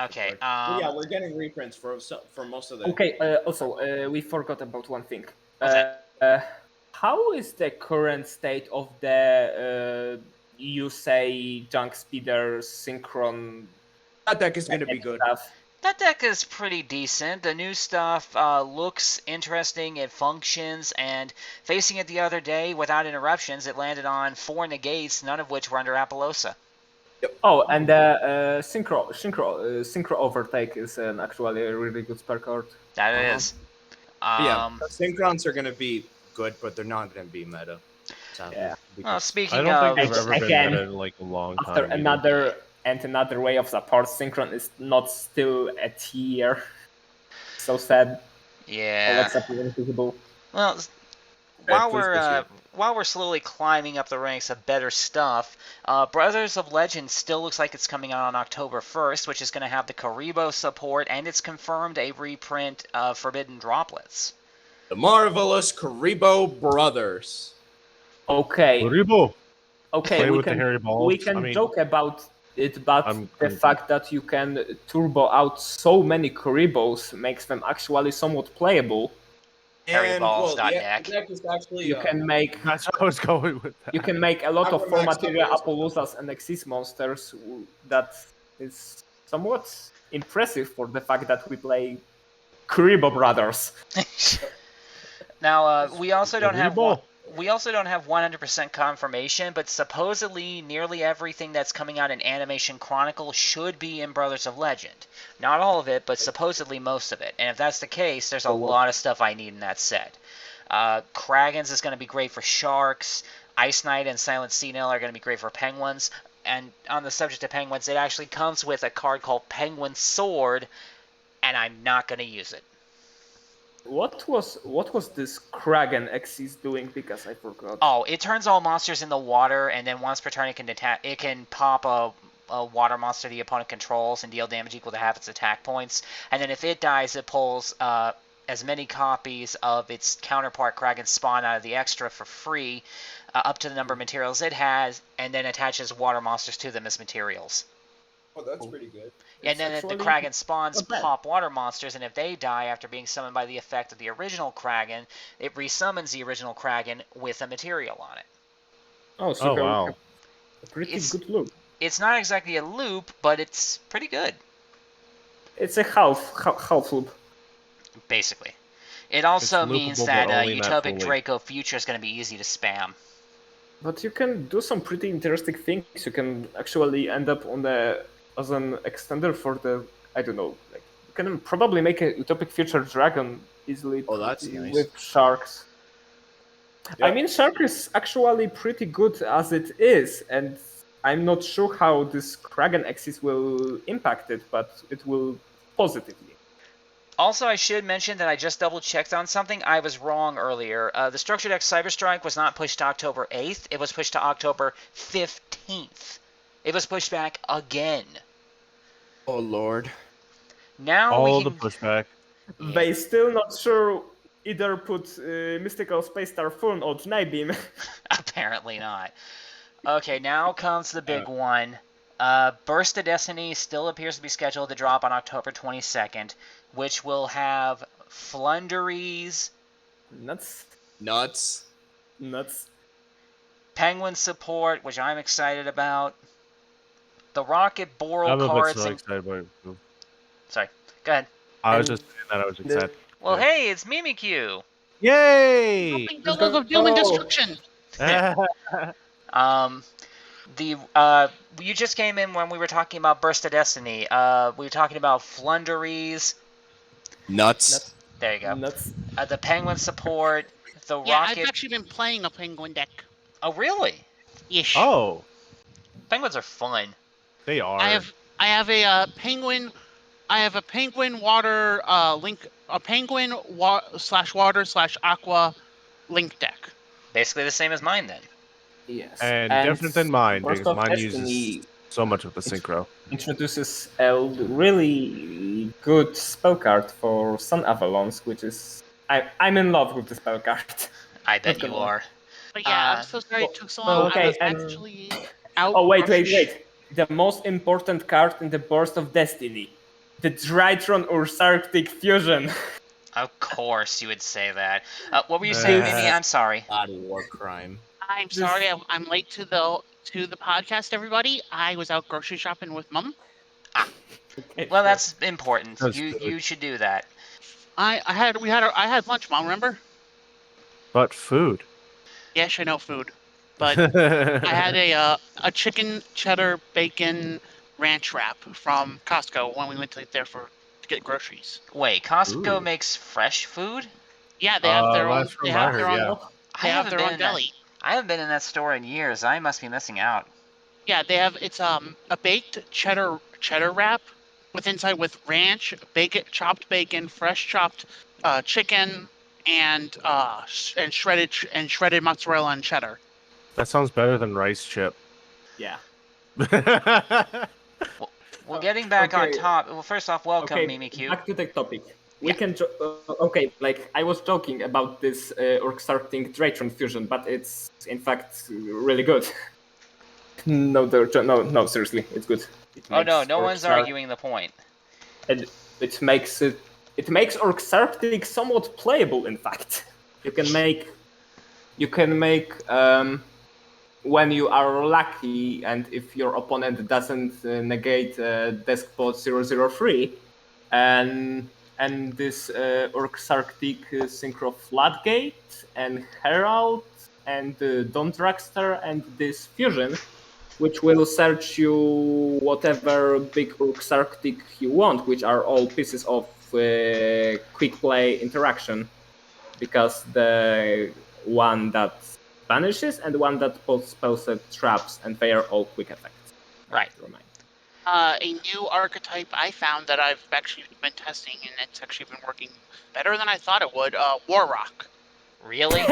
Okay. yeah, we're getting reprints for most of the. Okay, also, we forgot about one thing. What's that? How is the current state of the you say Junk Speeder Synchron That deck is gonna be good. stuff? That deck is pretty decent. The new stuff looks interesting. It functions, and facing it the other day without interruptions, it landed on 4 negates, none of which were under Apollosa. Oh, and Synchro Overtake is actually a really good spare card. That it is. Yeah, Synchrons are gonna be good, but they're not gonna be meta. Sadly, Yeah. Well, I speaking don't of, think I've ever Again, been in like a long time. After either. another way of support, Synchron is not still a tier. So sad. yeah. Except invisible. Well, while we're slowly climbing up the ranks of better stuff, Brothers of Legend still looks like it's coming out on October 1st, which is going to have the Karibo support, and it's confirmed a reprint of Forbidden Droplets. The marvelous Karibo brothers. Okay. Uribo. Okay, Play we with the can, hairy balls. we can I mean, joke about it, but I'm the con- fact that you can turbo out so many Karibos makes them actually somewhat playable. Hairyballs.net. The deck is actually You can make That's what I was going with that. you can make a lot of After full max material up Apollousas and Xyz monsters. That is somewhat impressive for the fact that we play Karibo brothers. Now, we also don't have Karibo. 100% confirmation, but supposedly nearly everything that's coming out in Animation Chronicle should be in Brothers of Legend. Not all of it, but supposedly most of it. And if that's the case, there's a lot of stuff I need in that set. Kragans is going to be great for Sharks. Ice Knight and Silent Sentinel are going to be great for Penguins. And on the subject of Penguins, it actually comes with a card called Penguin Sword, and I'm not going to use it. What was this Kragan Xyz doing? Because I forgot. Oh, it turns all monsters in the water, and then once per turn it can pop a water monster the opponent controls and deal damage equal to half its attack points. And then if it dies, it pulls as many copies of its counterpart Kragan spawn out of the extra for free, up to the number of materials it has, and then attaches water monsters to them as materials. Oh, that's pretty good. And then the Kragan spawns pop water monsters, and if they die after being summoned by the effect of the original Kragan, it resummons the original Kragan with a material on it. Oh, so wow. a pretty good loop. It's not exactly a loop, but it's pretty good. It's a half loop. Basically. It also It's means loopable, that but only not Utopic fully. Draco Future is going to be easy to spam. But you can do some pretty interesting things. You can actually end up as an extender for the, I don't know, like you can probably make a Utopic Future Dragon easily. Oh, that's nice. With Sharks. Yeah. I mean, Shark is actually pretty good as it is, and I'm not sure how this Kragan Xyz will impact it, but it will positively. Also, I should mention that I just double-checked on something. I was wrong earlier. The Structured X Cyberstrike was not pushed to October 8th. It was pushed to October 15th. It was pushed back again. Oh, Lord. Now All we the can... pushback. They still not sure either put Mystical Space Star Full or Night-Beam. Apparently not. Okay, now comes the big one. Burst of Destiny still appears to be scheduled to drop on October 22nd, which will have Flunderies, Nuts. Penguin support, which I'm excited about, the Rocket Boral I'm a bit cards. so excited about it. Sorry, go ahead. I was just saying that I was excited. Well, hey, it's Mimikyu. Yay! Pillars of Doom and Destruction. You just came in when we were talking about Burst of Destiny. We were talking about Flunderies. Nuts. There you go. Nuts. The Penguin support, the Yeah, Rocket. I've actually been playing a Penguin deck. Oh, really? Yes. Oh, Penguins are fun. they are. I have a Penguin. I have a Penguin water link. A Penguin slash water slash aqua link deck. Basically the same as mine then. Yes. And different than mine, Burst because of mine Destiny uses so much of the synchro. introduces a really good spell card for Sun Avalanche, which is... I'm in love with the spell card. I bet Not you gonna lie. are. But yeah, I'm so sorry it took so long. okay, I was and- actually out. Oh, wait. The most important card in the Burst of Destiny. The Drytron Ursarctic Fusion. Of course you would say that. What were you saying, Mimi? I'm sorry. Body war crime. I'm sorry, I'm late to the podcast. Everybody, I was out grocery shopping with Mom. Well, that's important. That's You good. you should do that. I had lunch, Mom. Remember? But food. Yes, I know food, but I had a chicken cheddar bacon ranch wrap from Costco when we went to get groceries. Wait, Costco Ooh. makes fresh food? Yeah, they have their own. that's from They what I have their heard, own. yeah. They I have haven't their been own in that- deli. I haven't been in that store in years. I must be missing out. Yeah, they have it's a baked cheddar wrap with ranch, chopped bacon, fresh chopped chicken, and shredded mozzarella and cheddar. That sounds better than rice chip. Yeah. Well, getting back on Okay. top. Well, first off, welcome, Okay, Mimikyu. back to the topic. We Yeah. can... okay, like, I was joking about this Ursarctic Drytron Fusion, but it's, in fact, really good. No, seriously, it's good. Oh no, no one's arguing the point. And it makes Ursarctic somewhat playable. In fact, you can make when you are lucky, and if your opponent doesn't negate Deskbot 003, and this Ursarctic Synchro Floodgate and Herald and Dawn Dragster and this Fusion, which will search you whatever big Ursarctic you want, which are all pieces of quick play interaction, because the one that vanishes and the one that puts spells at traps, and they are all quick effects. Right. Remind. A new archetype I found that I've actually been testing, and it's actually been working better than I thought it would. Warrock. Really?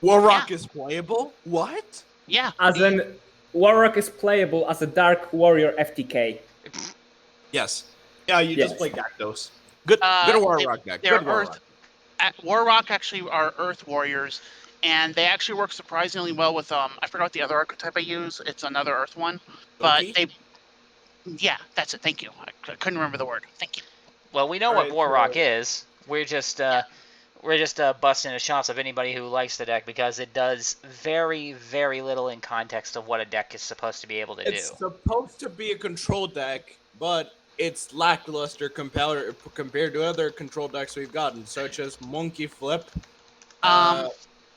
Warrock is playable? What? Yeah. As in, Warrock is playable as a Dark Warrior FTK. Yes. Yeah, you Yes. just play Gactos. Good Warrock deck. They're Good Warrock. Warrock actually are Earth Warriors, and they actually work surprisingly well with I forgot the other archetype I use. It's another Earth one, but Loki? yeah, that's it. Thank you. I couldn't remember the word. Thank you. Well, we know what Warrock is. We're just busting the chops of anybody who likes the deck because it does very, very little in context of what a deck is supposed to be able to It's do. supposed to be a control deck, but it's lackluster compared to other control decks we've gotten, such as Monkey Flip,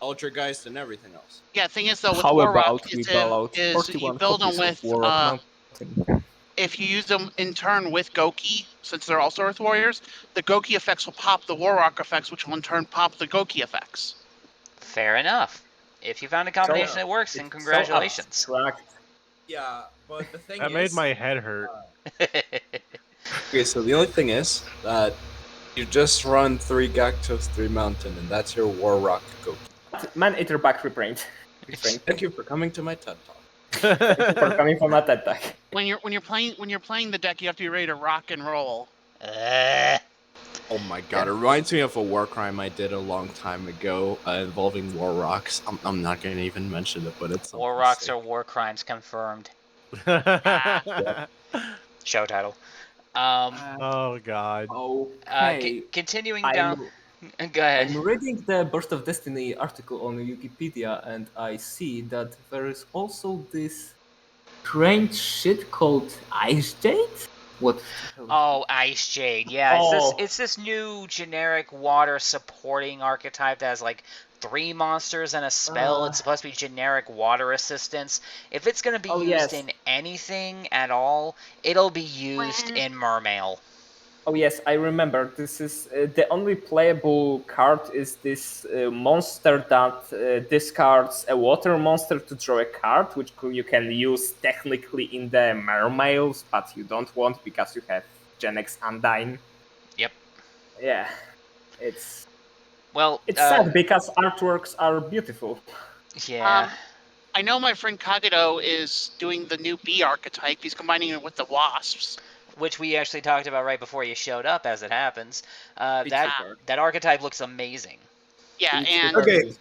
Ultrageist, and everything else. Yeah, thing is though, with How Warrock about we ball out is you 41 build them copies of with Warrock Mountain? if you use them in turn with Goki, since they're also Earth Warriors, the Goki effects will pop the Warrock effects, which will in turn pop the Goki effects. Fair enough. If you found a combination that works, then congratulations. So abstract. Yeah, but the thing That is... made my head hurt. Okay, so the only thing is that you just run 3 Gactos, 3 Mountain, and that's your Warrock Goki. Man-Eater back restraint. Thank you for coming to my TED Talk. For coming from that deck. When you're playing the deck, you have to be ready to rock and roll. Uh, Oh my god, it reminds me of a war crime I did a long time ago involving war rocks. I'm not going to even mention it, but it's War something rocks sick. are war crimes confirmed. Oh Show title. God. Okay. Continuing down. Go ahead. I'm reading the Burst of Destiny article on Wikipedia, and I see that there is also this strange shit called Ice Jade. What? Oh, Ice Jade. Yeah, Oh. it's this new generic water supporting archetype that has like 3 monsters and a spell. It's supposed to be generic water assistance. If it's going to be used in anything at all, it'll be used in Mermail. Oh yes, I remember. This is the only playable card is this monster that discards a water monster to draw a card, which you can use technically in the Mermails, but you don't want because you have Genex Undyne. Yep. Yeah, it's it's sad because artworks are beautiful. Yeah. I know my friend Kagado is doing the new bee archetype. He's combining it with the wasps. Which we actually talked about right before you showed up, as it happens. That archetype looks amazing. Yeah, and... Okay,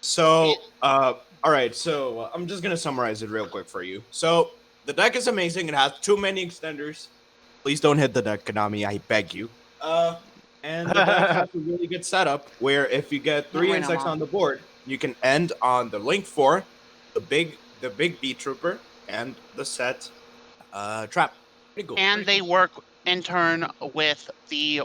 so, alright, so I'm just gonna summarize it real quick for you. So, the deck is amazing, it has too many extenders. Please don't hit the deck, Konami, I beg you. And the deck has a really good setup, where if you get 3 insects on the board, you can end on the Link 4, the big bee trooper, and the set trap. And they work in turn with the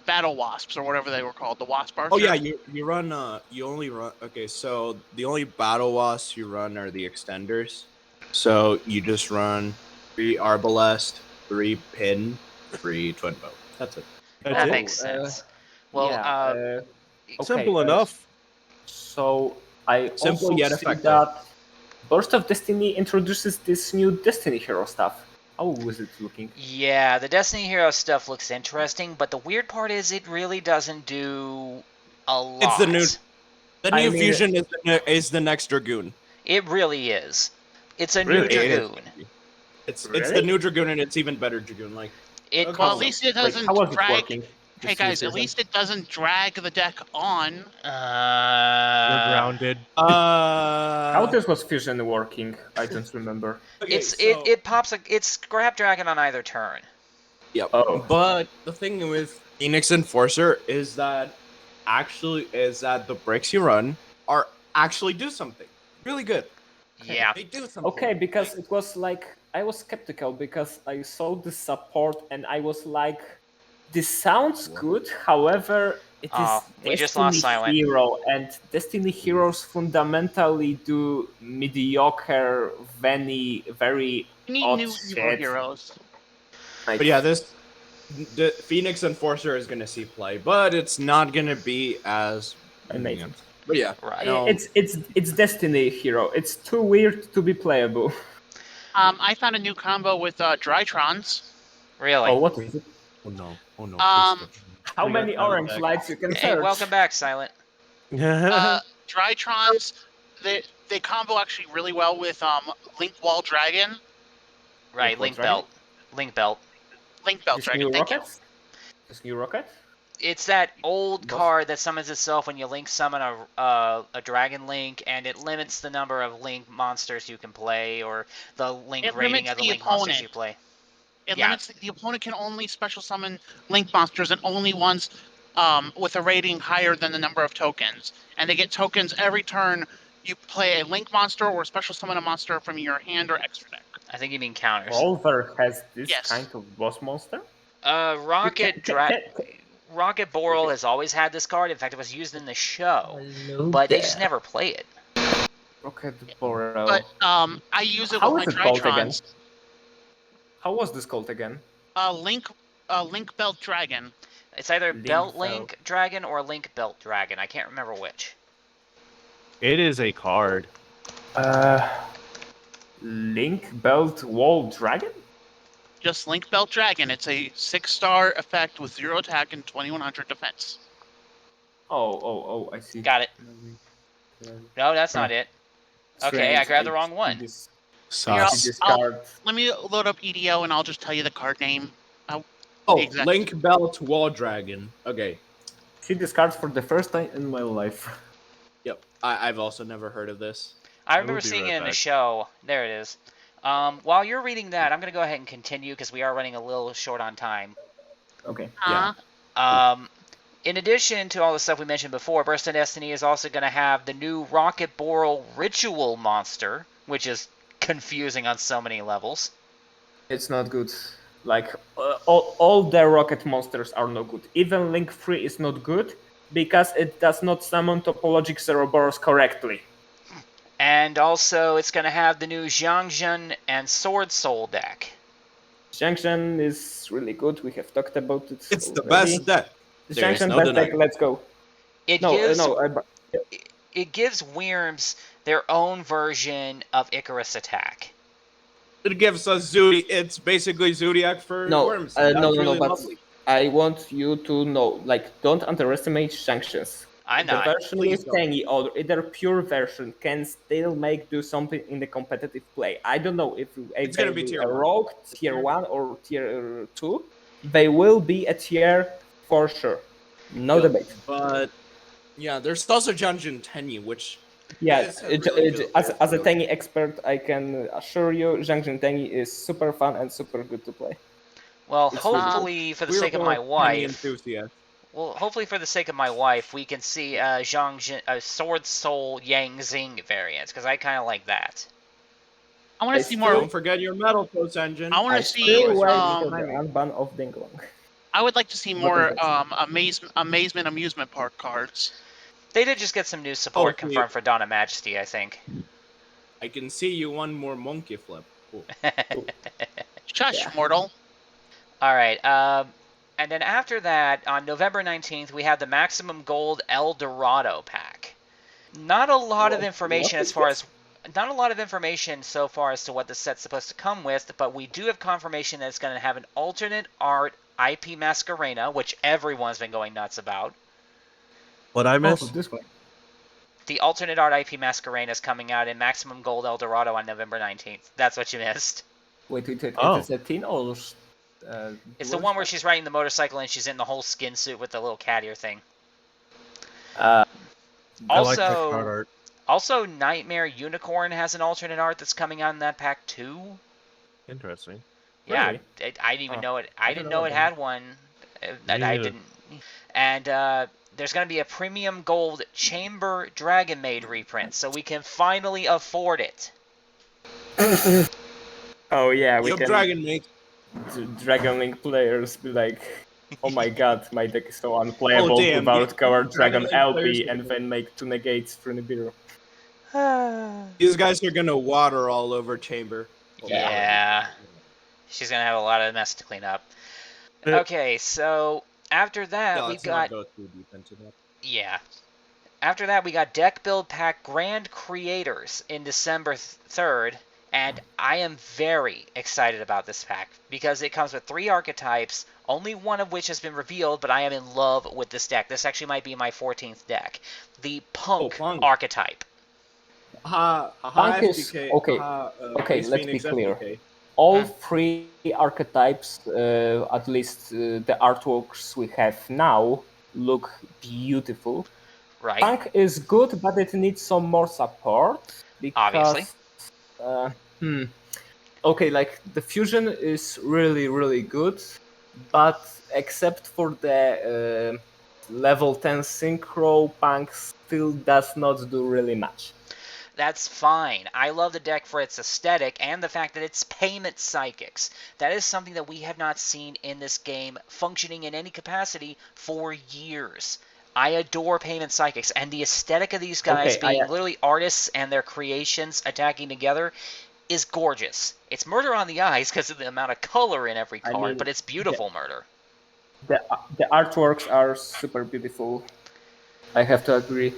battle wasps or whatever they were called, the wasp archer. Oh yeah, you run you only run okay, so the only battle wasps you run are the extenders. So you just run 3 Arbalest, 3 Pin, 3 Twin Bow. That's it. That makes sense. Well, simple enough. So I Simple also yet see effective. that Burst of Destiny introduces this new Destiny Hero stuff. How is it looking? Yeah, the Destiny Hero stuff looks interesting, but the weird part is it really doesn't do a lot. It's the new fusion is the next Dragoon. It really is. It's a new Dragoon. It's the new Dragoon, and it's even better Dragoon. Like well, at least it doesn't drag. Hey guys, at season? least it doesn't drag the deck on. You're grounded. How this was fusion working? I don't remember. Okay, it pops it's Grab Dragon on either turn. Yep. Oh. But the thing with Phoenix Enforcer is that the bricks you run are actually do something really good. Yeah. They do something. Okay, because it was like I was skeptical because I saw the support and I was like, this sounds good. However, it is we just lost Silent. Hero, and Destiny Heroes fundamentally do mediocre, very We need odd new shit. heroes. But yeah, the Phoenix Enforcer is gonna see play, but it's not gonna be as amazing. But yeah, right. It's Destiny Hero. It's too weird to be playable. I found a new combo with Drytrons. Really? Oh, what is it? Oh no! How many orange lights you can Hey, search? welcome back, Silent. Drytrons, they combo actually really well with Link Wall Dragon. Right, Link Dragon? Belt. Link Belt. Link Belt This Dragon, new thank you. rocket? This new rocket? It's that old card that summons itself when you Link summon a Dragon Link, and it limits the number of Link monsters you can play, or the Link rating of the Link monsters you play. It limits the opponent can only special summon Link monsters and only ones with a rating higher than the number of tokens. And they get tokens every turn you play a Link monster or special summon a monster from your hand or extra deck. I think you mean counters. Volver has this Yes. kind of boss monster? Rocket Boral has always had this card. In fact, it was used in the show, Hello but they there. just never play it. Rocket Boral. But I use it How with is my it called again? Drytrons. How was this called again? Link Belt Dragon. It's either Link Belt Belt. Link Dragon or Link Belt Dragon. I can't remember which. It is a card. Link Belt Wall Dragon? Just Link Belt Dragon. It's a 6-star effect with 0 attack and 2100 defense. Oh, I see. Got it. No, that's not it. Okay, I grabbed the wrong one. Here, Sauce. Let me load up EDO and I'll just tell you the card name. Oh, Exactly. Link Belt Wall Dragon. Okay. See this card for the first time in my life. Yep. I've also never heard of this. I will remember be seeing right it in the back. show. There it is. While you're reading that, I'm going to go ahead and continue because we are running a little short on time. Okay. Yeah. In addition to all the stuff we mentioned before, Burst of Destiny is also going to have the new Rocket Boral Ritual monster, which is confusing on so many levels. It's not good. Like, all the rocket monsters are no good. Even Link 3 is not good because it does not summon topologic Ceroboros correctly. And also, it's going to have the new Xiangjun and Sword Soul deck. Xiangjun is really good. We have talked about it. It's the already. best deck. There is Xiangjun no best denying. deck. Let's go. It gives Wyrms their own version of Icarus Attack. It gives us Zodiac. It's basically Zodiac for worms. That's really but lovely. I want you to know, like, don't underestimate Xiangjun's. I'm The not. version Please with don't. Tangy or either pure version can still do something in the competitive play. I don't know if It's gonna be will tier a one. rogue, tier 1 or tier 2. They will be a tier for sure. No Yep. debate. But yeah, there's also Junjun Tenyi, which Yeah, is a really good as a player. Tangy expert, I can assure you Xiangjun Tangy is super fun and super good to play. Well, It's hopefully for the We're sake of my both Tenyi wife, enthusiasts. we can see a Sword Soul Yang Zing variant because I kind of like that. I want to see more. Don't forget your Metal Coast engine. I want I to see. still wait Um, for the unban of Dinglong. I would like to see What more is it? amazement amusement park cards. They did just get some new support Okay. confirmed for Donna Majesty, I think. I can see you one more monkey flip. Cool. Shush, Yeah. mortal. All right. And then after that, on November 19th, we have the Maximum Gold El Dorado pack. Not a lot of information not a lot of information so far as to what the set's supposed to come with, but we do have confirmation that it's going to have an alternate art IP Masquerena, which everyone's been going nuts about. What I missed? This one. The alternate art IP Masquerena is coming out in Maximum Gold El Dorado on November 19th. That's what you missed. Wait, Oh. it is a teen or It's the one where she's riding the motorcycle and she's in the whole skin suit with the little cat ear thing. I like that Also, card art. also Nightmare Unicorn has an alternate art that's coming out in that pack too. Interesting. Yeah, Really? I didn't even know it. I didn't don't know know it that. had one. That I neither. didn't. And there's going to be a premium gold Chamber Dragon Maid reprint, so we can finally afford it. Oh yeah, we Yup, can. Dragon Mate. Dragon Link players be like, oh my god, my deck is so unplayable Oh, damn, without the cover Dragon Dragon Link LP players and are- then make 2 negates for Nibiru. These guys are gonna water all over Chamber. Yeah. She's going to have a lot of mess to clean up. Okay, so after that, No, we've let's got... not go too deep into that. Yeah. After that, we got Deck Build Pack Grand Creators in December 3rd, and I am very excited about this pack because it comes with 3 archetypes, only one of which has been revealed, but I am in love with this deck. This actually might be my 14th deck. The Punk Punk. archetype. Punk is- FDK, okay, Ace let's be Phoenix clear. FDK. All 3 archetypes, at least the artworks we have now, look beautiful. Right? Punk is good, but it needs some more support because Obviously. Okay, like the fusion is really good, but except for the level 10 synchro, Punk still does not do really much. That's fine. I love the deck for its aesthetic and the fact that it's payment psychics. That is something that we have not seen in this game functioning in any capacity for years. I adore payment psychics, and the aesthetic of these guys Okay, being literally artists and their creations attacking together is gorgeous. It's murder on the eyes because of the amount of color in every I card, mean, but it's beautiful murder. The artworks are super beautiful. I have to agree.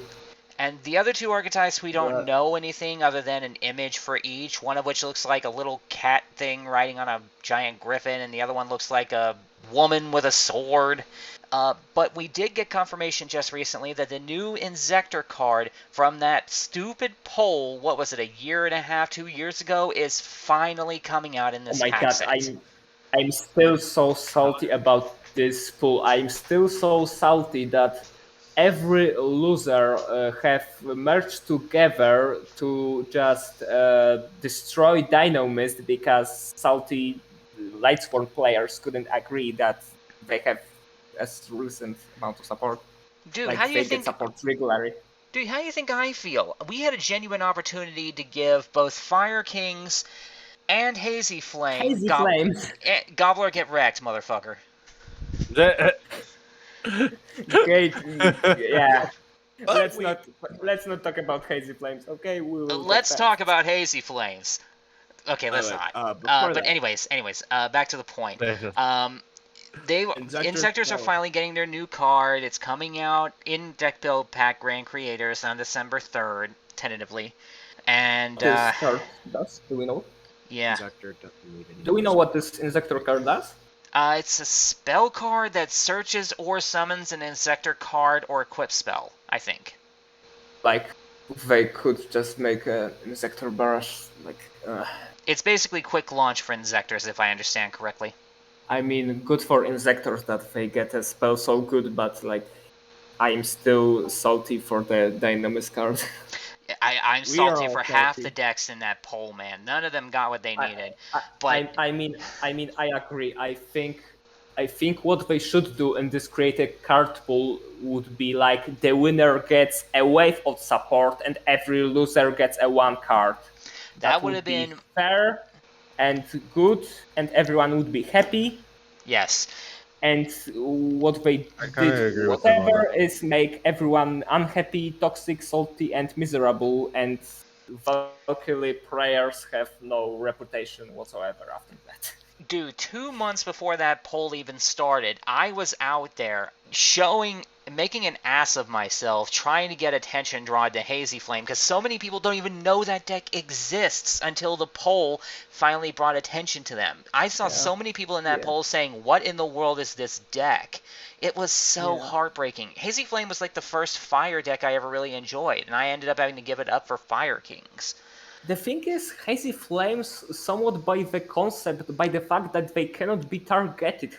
And the other 2 archetypes, we don't know anything other than an image for each, one of which looks like a little cat thing riding on a giant griffin, and the other one looks like a woman with a sword. But we did get confirmation just recently that the new Inzector card from that stupid poll, what was it, a year and a half, 2 years ago, is finally coming out in this Oh my pack god, set. I'm still so salty about this pool. I'm still so salty that every loser have merged together to just destroy Dynamist because salty Lightsworn players couldn't agree that they have a recent amount of support. Dude, Like how do you they think? get support regularly. Dude, how do you think I feel? We had a genuine opportunity to give both Fire Kings and Hazy Flame. Hazy Flame. Gobbler, get wrecked, motherfucker. Okay, yeah. But Let's not talk about Hazy Flames. Okay, we will. Let's talk about Hazy Flames. Okay, let's not. before But that, anyways, back to the point. Inzektor Insectors are Spell. finally getting their new card. It's coming out in Deck Build Pack Grand Creators on December 3rd, tentatively. And This card does. Do we know? yeah, Inzektor doesn't need any Do we know what this Insector card does? it's a spell card that searches or summons an Insector card or equip spell, I think. Like, they could just make an Insector barrage. Like, It's basically quick launch for Insectors, if I understand correctly. I mean, good for Insectors that they get a spell so good, but like, I'm still salty for the Dynamist card. I'm We are salty all for half salty. the decks in that poll, man. None of them got what they needed. I mean, I agree. I think what they should do in this creative card pool would be like the winner gets a wave of support and every loser gets a one card. That would have be been fair and good, and everyone would be happy. yes. And what they kinda did, agree with them on whatever, that. is make everyone unhappy, toxic, salty, and miserable. And Valkyrie prayers have no reputation whatsoever after that. Dude, 2 months before that poll even started, I was out there making an ass of myself, trying to get attention drawn to Hazy Flame, because so many people don't even know that deck exists until the poll finally brought attention to them. I saw so many people in that Yeah. poll saying, what in the world is this deck? It was so Yeah. heartbreaking. Hazy Flame was like the first fire deck I ever really enjoyed, and I ended up having to give it up for Fire Kings. The thing is, Hazy Flames, somewhat by the concept, by the fact that they cannot be targeted,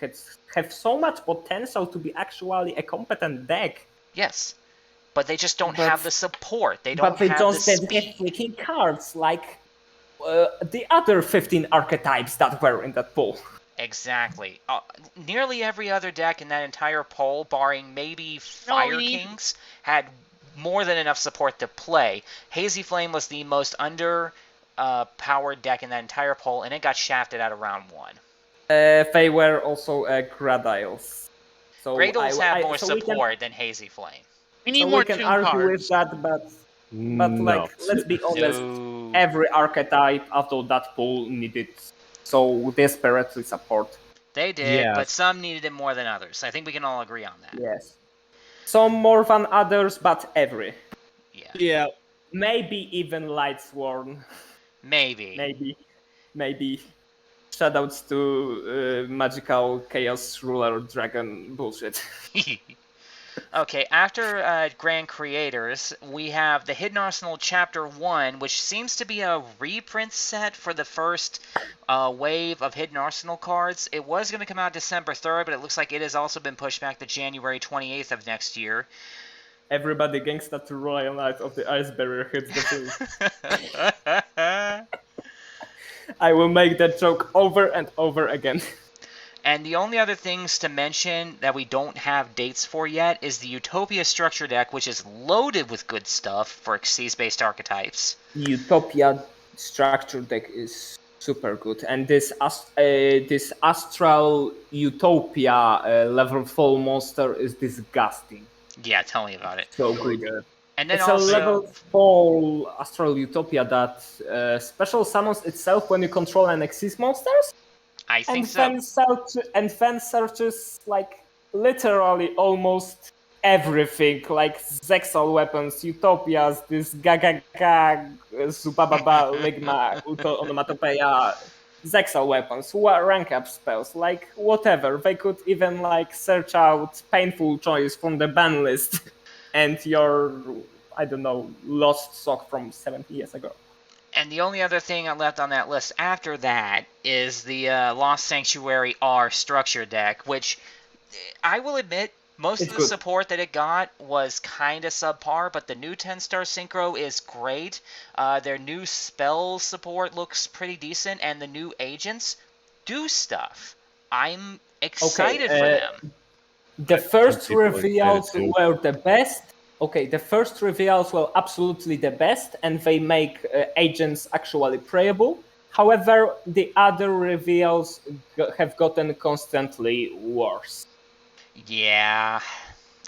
have so much potential to be actually a competent deck. Yes. But they just don't But- have the support. They don't But they have just the don't get speed. freaking cards like the other 15 archetypes that were in that pool. Exactly. Nearly every other deck in that entire poll, barring maybe Fire Kings, had more than enough support to play. Hazy Flame was the most powered deck in that entire poll, and it got shafted out of round 1. They were also Gradiles. So Graydles have more so we can- support than Hazy Flame. We need so more we can tomb argue cards. with that, but No. like, let's be honest, No. every archetype after that pool needed so desperately support. They did, Yes. but some needed it more than others. I think we can all agree on that. Yes. Some more than others, but every. Yeah. Yeah, Maybe even Lightsworn. Maybe. Maybe. Shoutouts to Magical Chaos Ruler Dragon bullshit. Okay, after Grand Creators, we have the Hidden Arsenal Chapter 1, which seems to be a reprint set for the first wave of Hidden Arsenal cards. It was going to come out December 3rd, but it looks like it has also been pushed back to January 28th of next year. Everybody gangsta to Royal Knight of the Ice Barrier hits the field. I will make that joke over and over again. And the only other things to mention that we don't have dates for yet is the Utopia Structure deck, which is loaded with good stuff for Xyz-based archetypes. Utopia structure deck is super good, and this Astral Utopia level 4 monster is disgusting. Yeah, tell me about it. So good. And then It's also, a level 4 Astral Utopia that special summons itself when you control an Xyz monsters. I think And so. then searches like literally almost everything, like Zexal weapons, Utopias, this Gagaga, Subababa, Ligma, Onomatopeia, Zexal weapons, rank up spells, like whatever. They could even like search out Painful Choice from the ban list and your, I don't know, lost sock from 70 years ago. And the only other thing I left on that list after that is the Lost Sanctuary R structure deck, which I will admit most It's of the good. support that it got was kind of subpar, but the new 10-star Synchro is great. Their new spell support looks pretty decent, and the new agents do stuff. I'm excited for them. The first people excited reveals too. were the best. Okay, the first reveals were absolutely the best, and they make agents actually playable. However, the other reveals have gotten constantly worse. Yeah,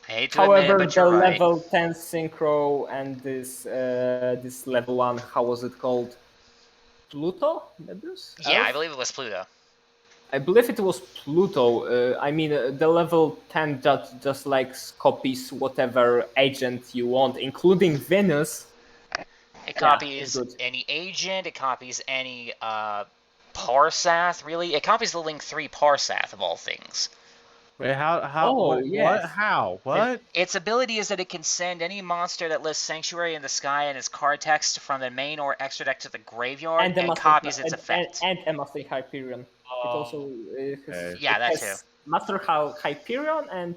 I hate to admit it, However, but the you're right. level 10 Synchro and this level 1, how was it called? Pluto? Yeah, I Elf? believe it was Pluto. I believe it was Pluto. I mean, the level 10 just like copies whatever agent you want, including Venus. It Yeah, copies it's good. any agent, it copies any Parsath, really. It copies the Link 3 Parsath, of all things. Wait, how? Oh, What? yes. How? What? Its ability is that it can send any monster that lists Sanctuary in the sky and its card text from the main or extra deck to the graveyard and copies its effect. And a Master Hyperion. It also Okay. Yeah, that has too. Master Hyperion and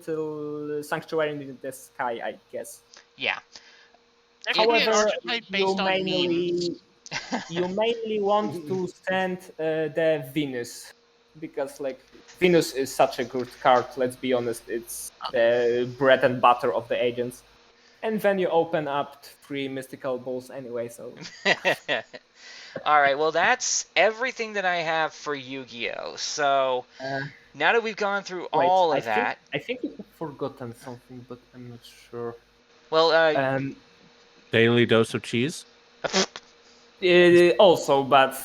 Sanctuary in the Sky, I guess. Yeah. There could be an However, archetype based on memes. you mainly want to send the Venus, because like Venus is such a good card. Let's be honest, it's the bread and butter of the agents. And then you open up 3 mystical balls anyway. So All right, well, that's everything that I have for Yu-Gi-Oh! So now that we've gone through all of that, I think we have forgotten something, but I'm not sure. well, Daily dose of cheese. Also, but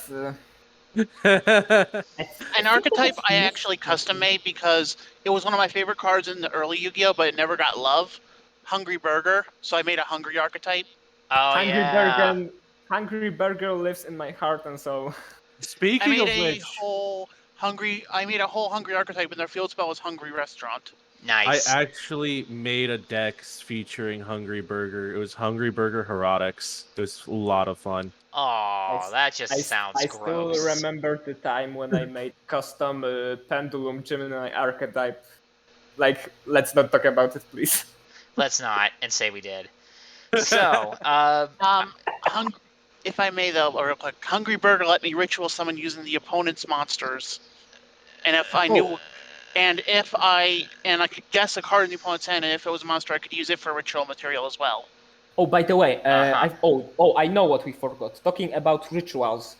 An archetype I actually custom made because it was one of my favorite cards in the early Yu-Gi-Oh, but it never got love. Hungry Burger, so I made a hungry archetype. oh yeah. Hungry Burger lives in my heart, and so. I Speaking made of a which, whole hungry archetype, and their field spell was Hungry Restaurant. Nice. I actually made a deck featuring Hungry Burger. It was Hungry Burger Herotics. It was a lot of fun. Oh, that just sounds I gross. still remember the time when I made custom Pendulum Gemini archetype. Like, let's not talk about it, please. Let's not, and say we did. So, If I may, though, real quick, Hungry Burger let me ritual summon using the opponent's monsters, and if I knew, and I could guess a card in the opponent's hand, and if it was a monster, I could use it for ritual material as well. Oh, by the way, I know what we forgot. Talking about rituals,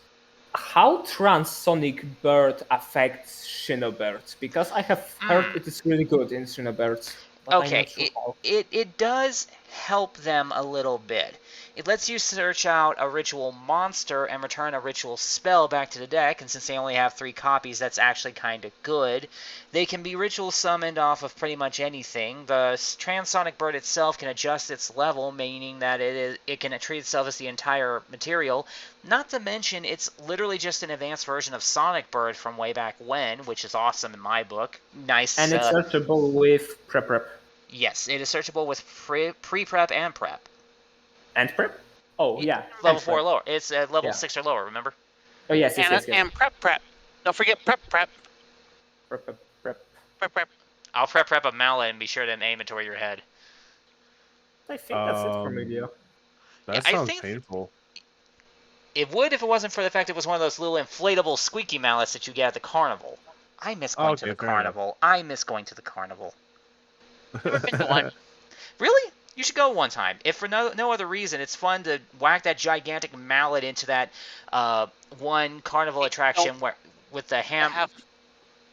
how Transonic Bird affects Shinobirds? Because I have heard it is really good in Shinobirds. okay, it does help them a little bit. It lets you search out a ritual monster and return a ritual spell back to the deck, and since they only have 3 copies, that's actually kind of good. They can be ritual summoned off of pretty much anything. The Transonic Bird itself can adjust its level, meaning that it can treat itself as the entire material. Not to mention, it's literally just an advanced version of Sonic Bird from way back when, which is awesome in my book. Nice. And it's searchable with prep. Yes, it is searchable with pre-prep and prep. And prep? Oh, yeah. Level 4 or lower. It's level 6 or lower, remember? Oh, yes. And prep. Don't forget prep. Prep. I'll prep a mallet and be sure to aim it toward your head. I think that's it for Yu-Gi-Oh! That sounds painful. It would if it wasn't for the fact it was one of those little inflatable squeaky mallets that you get at the carnival. I miss going to the carnival. I miss going to the carnival. Never been to one. Really? You should go one time. If for no other reason, it's fun to whack that gigantic mallet into that one carnival attraction where with the ham.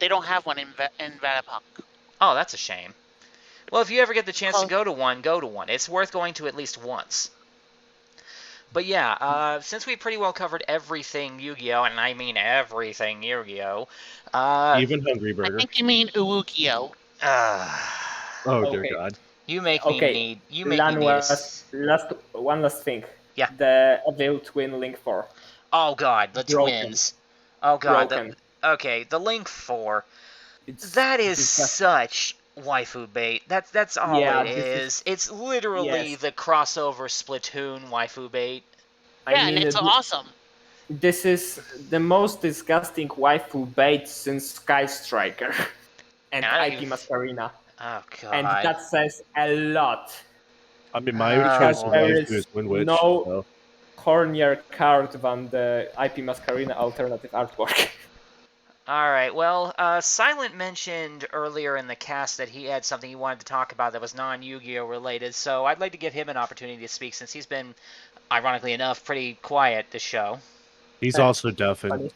They don't have one in Vatapuk. Oh, that's a shame. Well, if you ever get the chance to go to one, go to one. It's worth going to at least once. But yeah, since we pretty well covered everything Yu-Gi-Oh, and I mean everything Yu-Gi-Oh, even Hungry Burger. I think you mean Uwukio. Oh dear God. You make me need. You make me need. One last thing. Yeah. The Evil Twin Link 4. Oh God, the twins. Oh God. The Link 4. That is such waifu bait. That's all it is. It's literally the crossover Splatoon waifu bait. And it's awesome. This is the most disgusting waifu bait since Sky Striker and IP Masquerina. Oh god. And that says a lot. I mean, my Because choice of there waifu is is Windwitch. no So. cornier card than the IP Masquerina alternative artwork. Alright, well, Silent mentioned earlier in the cast that he had something he wanted to talk about that was non-Yu-Gi-Oh! Related, so I'd like to give him an opportunity to speak since he's been, ironically enough, pretty quiet this show. He's also deafened.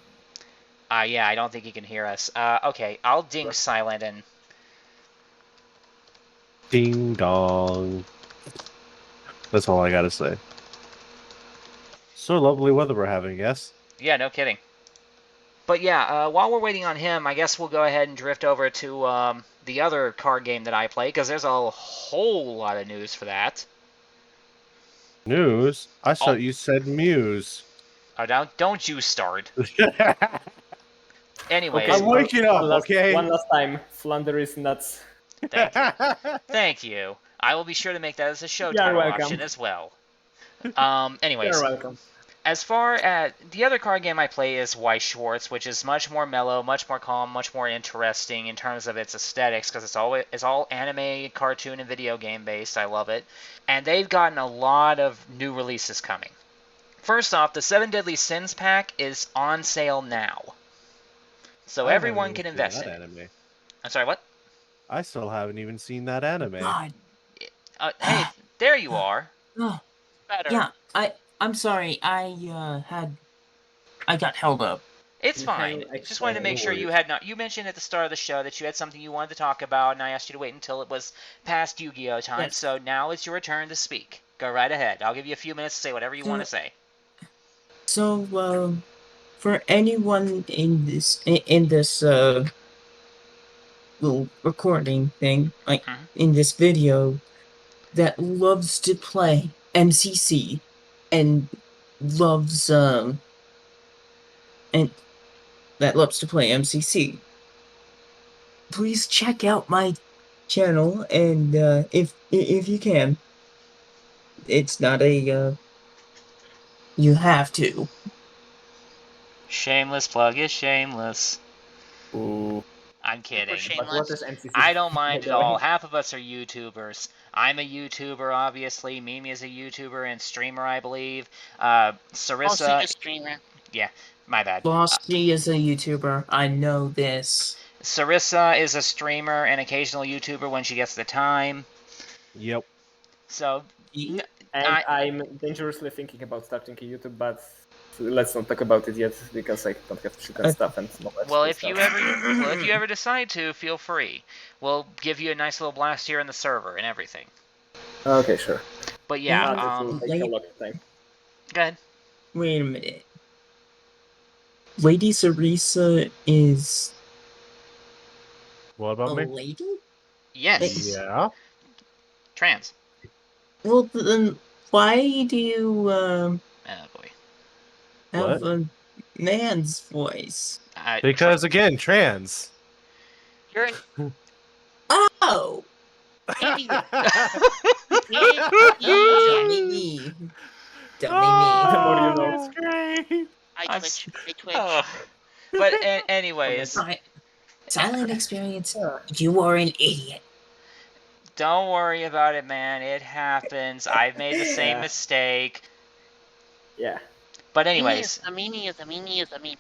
Yeah, I don't think he can hear us. Okay, I'll ding Silent and... Ding dong. That's all I gotta say. So lovely weather we're having, yes? Yeah, no kidding. But yeah, while we're waiting on him, I guess we'll go ahead and drift over to the other card game that I play, because there's a whole lot of news for that. News? I thought you said Muse. Oh, don't you start. Anyways. I'm waking up, okay? One last time. Flounder is nuts. Thank you. Thank you. I will be sure to make that as a show title option as well. Anyways. You're welcome. As far as the other card game I play is Weiss Schwarz, which is much more mellow, much more calm, much more interesting in terms of its aesthetics, because it's all anime, cartoon, and video game based. I love it. And they've gotten a lot of new releases coming. First off, the 7 Deadly Sins pack is on sale now. So everyone can invest in it. Anime. I'm sorry, what? I still haven't even seen that anime. God. Hey, there you are. Oh, Better. yeah, I'm sorry. I got held up. It's fine. Just wanted to make sure you had not. You mentioned at the start of the show that you had something you wanted to talk about, and I asked you to wait until it was past Yu-Gi-Oh time. Yes. So now it's your turn to speak. Go right ahead. I'll give you a few minutes to say whatever you want to say. So, for anyone in this little recording thing, like in this video, that loves to play MCC and loves to play MCC, please check out my channel, and if you can, it's not a you have to. Shameless plug is shameless. Ooh. I'm kidding. But what is MCC? I don't mind at all. Half of us are YouTubers. I'm a YouTuber, obviously. Mimi is a YouTuber and streamer, I believe. Sarisa. Also a streamer. Yeah, my bad. Losty is a YouTuber. I know this. Sarisa is a streamer and occasional YouTuber when she gets the time. Yep. So, I'm dangerously thinking about starting a YouTube, but let's not talk about it yet because I don't have shit and stuff and all that. Well, if you ever decide to, feel free. We'll give you a nice little blast here in the server and everything. Okay, sure. But yeah, take a lot of time. Go ahead. Wait a minute. Lady Sarisa is What about a me? lady? Yes. Yeah. Trans. Well, then why do you Oh boy. have What? a man's voice? Because again, trans. You're an Oh! idiot. Dummy me. Dummy Oh, That's great. I twitch. Oh. But anyways, Silent experience. You are an idiot. don't worry about it, man. It happens. I've made the same mistake. Yeah. But anyways, A meanie is a meanie is a meanie.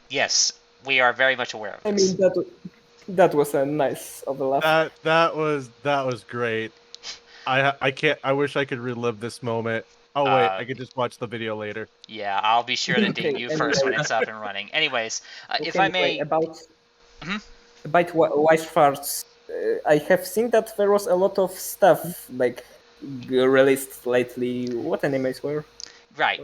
yes, we are very much aware of I this. mean, that was a nice overlap. That was great. I wish I could relive this moment. Oh wait, I could just watch the video later. Yeah, I'll be sure to ding Okay, you first when anyway. it's up and running. Anyways, if Okay, I may... about Mhm. Weiss Schwarz, I have seen that there was a lot of stuff like released lately. What animes were? Right.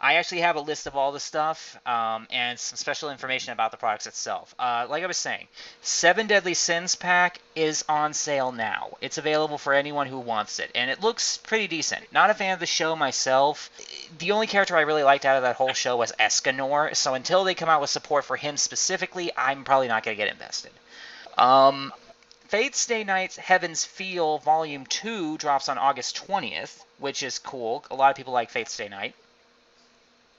I actually have a list of all the stuff and some special information about the products itself. Like I was saying, 7 Deadly Sins pack is on sale now. It's available for anyone who wants it, and it looks pretty decent. Not a fan of the show myself. The only character I really liked out of that whole show was Escanor, so until they come out with support for him specifically, I'm probably not going to get invested. Fate Stay Night's Heaven's Feel Volume 2 drops on August 20th, which is cool. A lot of people like Fate Stay Night.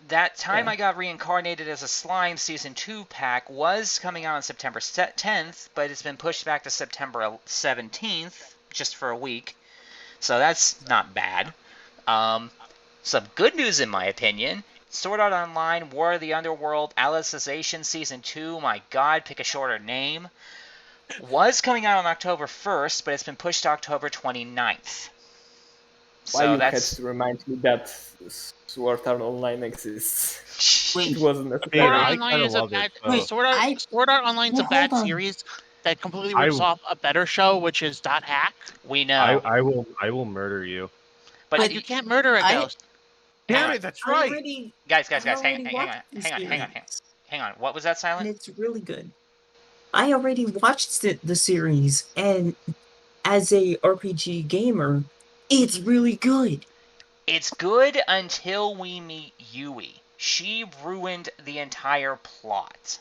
That Time I Got Reincarnated as a Slime Season 2 pack was coming out on September 10th, but it's been pushed back to September 17th, just for a week. So that's not bad. Some good news in my opinion. Sword Art Online, War of the Underworld, Alicization Season 2, my god, pick a shorter name, was coming out on October 1st, but it's been pushed to October 29th. Why you had to remind me that Sword Art Online exists? Wait. It wasn't Sword necessary. Art I Online kinda is a love it, bad. so- Sword Art Online is a Well, bad hold on. series that completely rips off a better show, which is Dot Hack. We know. I will murder you. But You can't murder a ghost. Damn it, that's right. Guys, I hang already on. watched the series. Hang on. What was that, Silent? And it's really good. I already watched the series, and as a RPG gamer, it's really good. It's good until we meet Yui. She ruined the entire plot.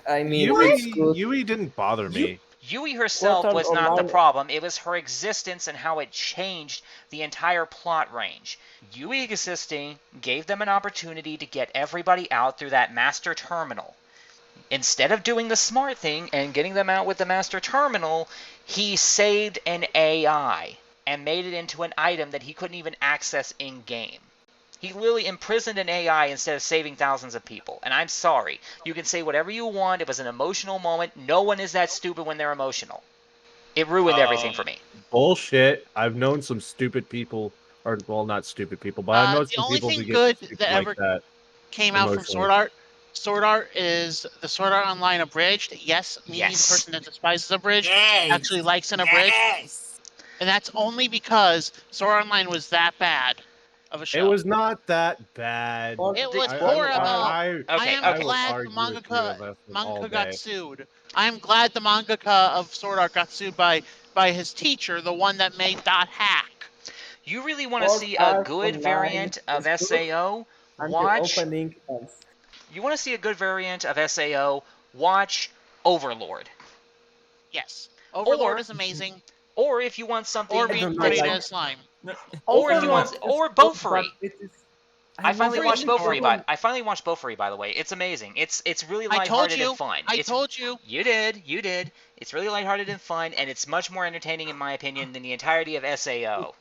I mean, it's good. Yui didn't bother me. Yui herself Sword Art was not the Online- problem. It was her existence and how it changed the entire plot range. Yui existing gave them an opportunity to get everybody out through that master terminal. Instead of doing the smart thing and getting them out with the master terminal, he saved an AI and made it into an item that he couldn't even access in-game. He literally imprisoned an AI instead of saving thousands of people. And I'm sorry. You can say whatever you want. It was an emotional moment. No one is that stupid when they're emotional. It ruined everything for me. Bullshit. I've known some stupid people, or well, not stupid people, but I've known The some only people thing who get good stupid that like ever that. came out from Emotionally. Sword Art. Sword Art is the Sword Art Online abridged. Yes, me, Yes. the person that despises abridged, actually likes an abridged. And that's only because Sword Art Online was that bad of a show. It was not that bad. It was I- horrible. I Okay, I am okay. glad the argue with you about this all mangaka got day. sued. I am glad the mangaka of Sword Art got sued by his teacher, the one that made Dot Hack. You really want to Sword see a Art good Online variant of is good SAO? until Watch. opening ends. You want to see a good variant of SAO? Watch Overlord. Yes, Overlord Or- is amazing. Or if you want something, Or don't know, reincarnated like- as slime. Or if you want, Overlord or is good, Beaufry. but it is- I finally Beaufry watched is Beaufry. adorable. I finally watched Beaufry. By the way, it's amazing. It's really I told lighthearted you. and fun. I It's, told you. You did. It's really lighthearted and fun, and it's much more entertaining, in my opinion, than the entirety of SAO.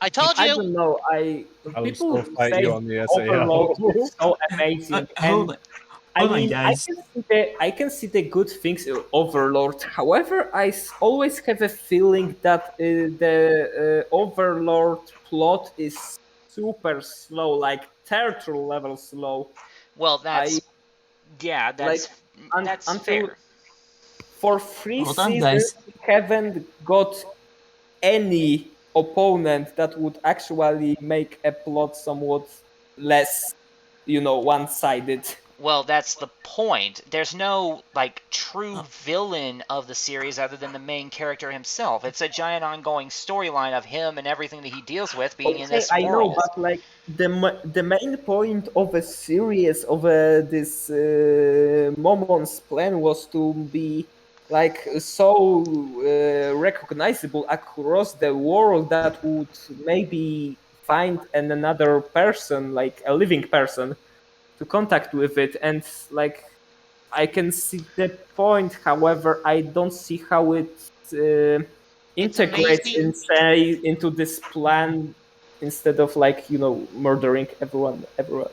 I told I you. don't know. I will People still fight say you on the SAO. Overlord is so amazing, Hold and I on, mean, guys. I can see the good things in Overlord. However, always have a feeling that the Overlord plot is super slow, like turtle level slow. Well, that's like, that's until fair. for 3 Hold on, seasons guys. we haven't got any opponent that would actually make a plot somewhat less, one-sided. Well, that's the point. There's no, true villain of the series other than the main character himself. It's a giant ongoing storyline of him and everything that he deals with being in this I know, world. but the main point of a series of this Momon's plan was to be so recognizable across the world that would maybe find another person, like a living person, to contact with it, and I can see the point. However, I don't see how it integrates amazing. into this plan instead of murdering everyone everywhere.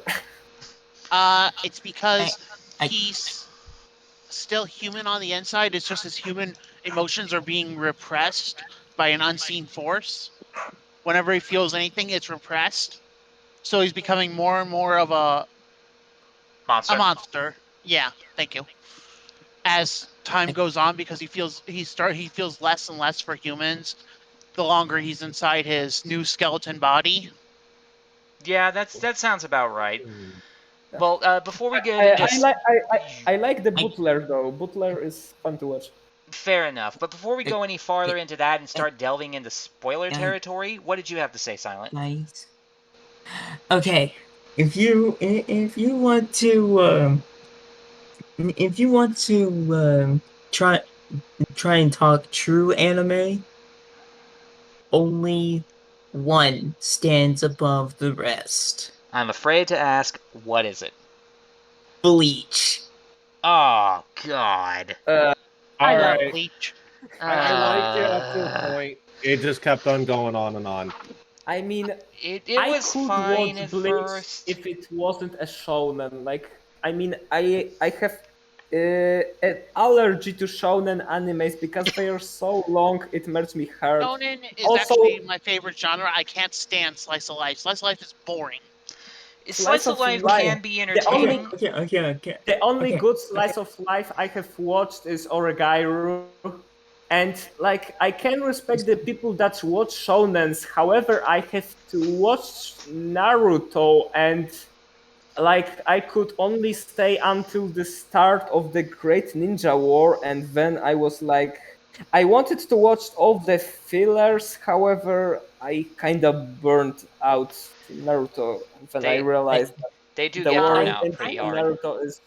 It's because I- he's still human on the inside. It's just his human emotions are being repressed by an unseen force. Whenever he feels anything, it's repressed. So he's becoming more and more of a monster. Yeah, thank you. As time goes on, because he feels less and less for humans the longer he's inside his new skeleton body. Yeah, that sounds about right. Well, before we get into I like the Butler though. Butler is fun to watch. fair enough, but before we go any farther into that and start delving into spoiler territory, what did you have to say, Silent? Guys. Okay, if you want to try and talk true anime, only one stands above the rest. I'm afraid to ask, what is it? Bleach. Oh, God. I All love right. Bleach. I liked it up to a point. It just kept on going on and on. I mean, It I was could fine watch at Bleach first. if it wasn't a shonen. Like, I mean, I have an allergy to shonen animes because they are so long. It makes me hurt. Shonen is Also- actually my favorite genre. I can't stand slice of life. Slice of life is boring. Slice of life life. can be The entertaining. Okay. The only Okay, good slice of life I have watched is Oregairu. And like I can respect the people that watch shonens. However, I have to watch Naruto, and like I could only stay until the start of the Great Ninja War, and then I was like, I wanted to watch all the fillers. However, I kind of burned out Naruto, and then I They- realized that They do the get war burnt in out pretty hard. Naruto is.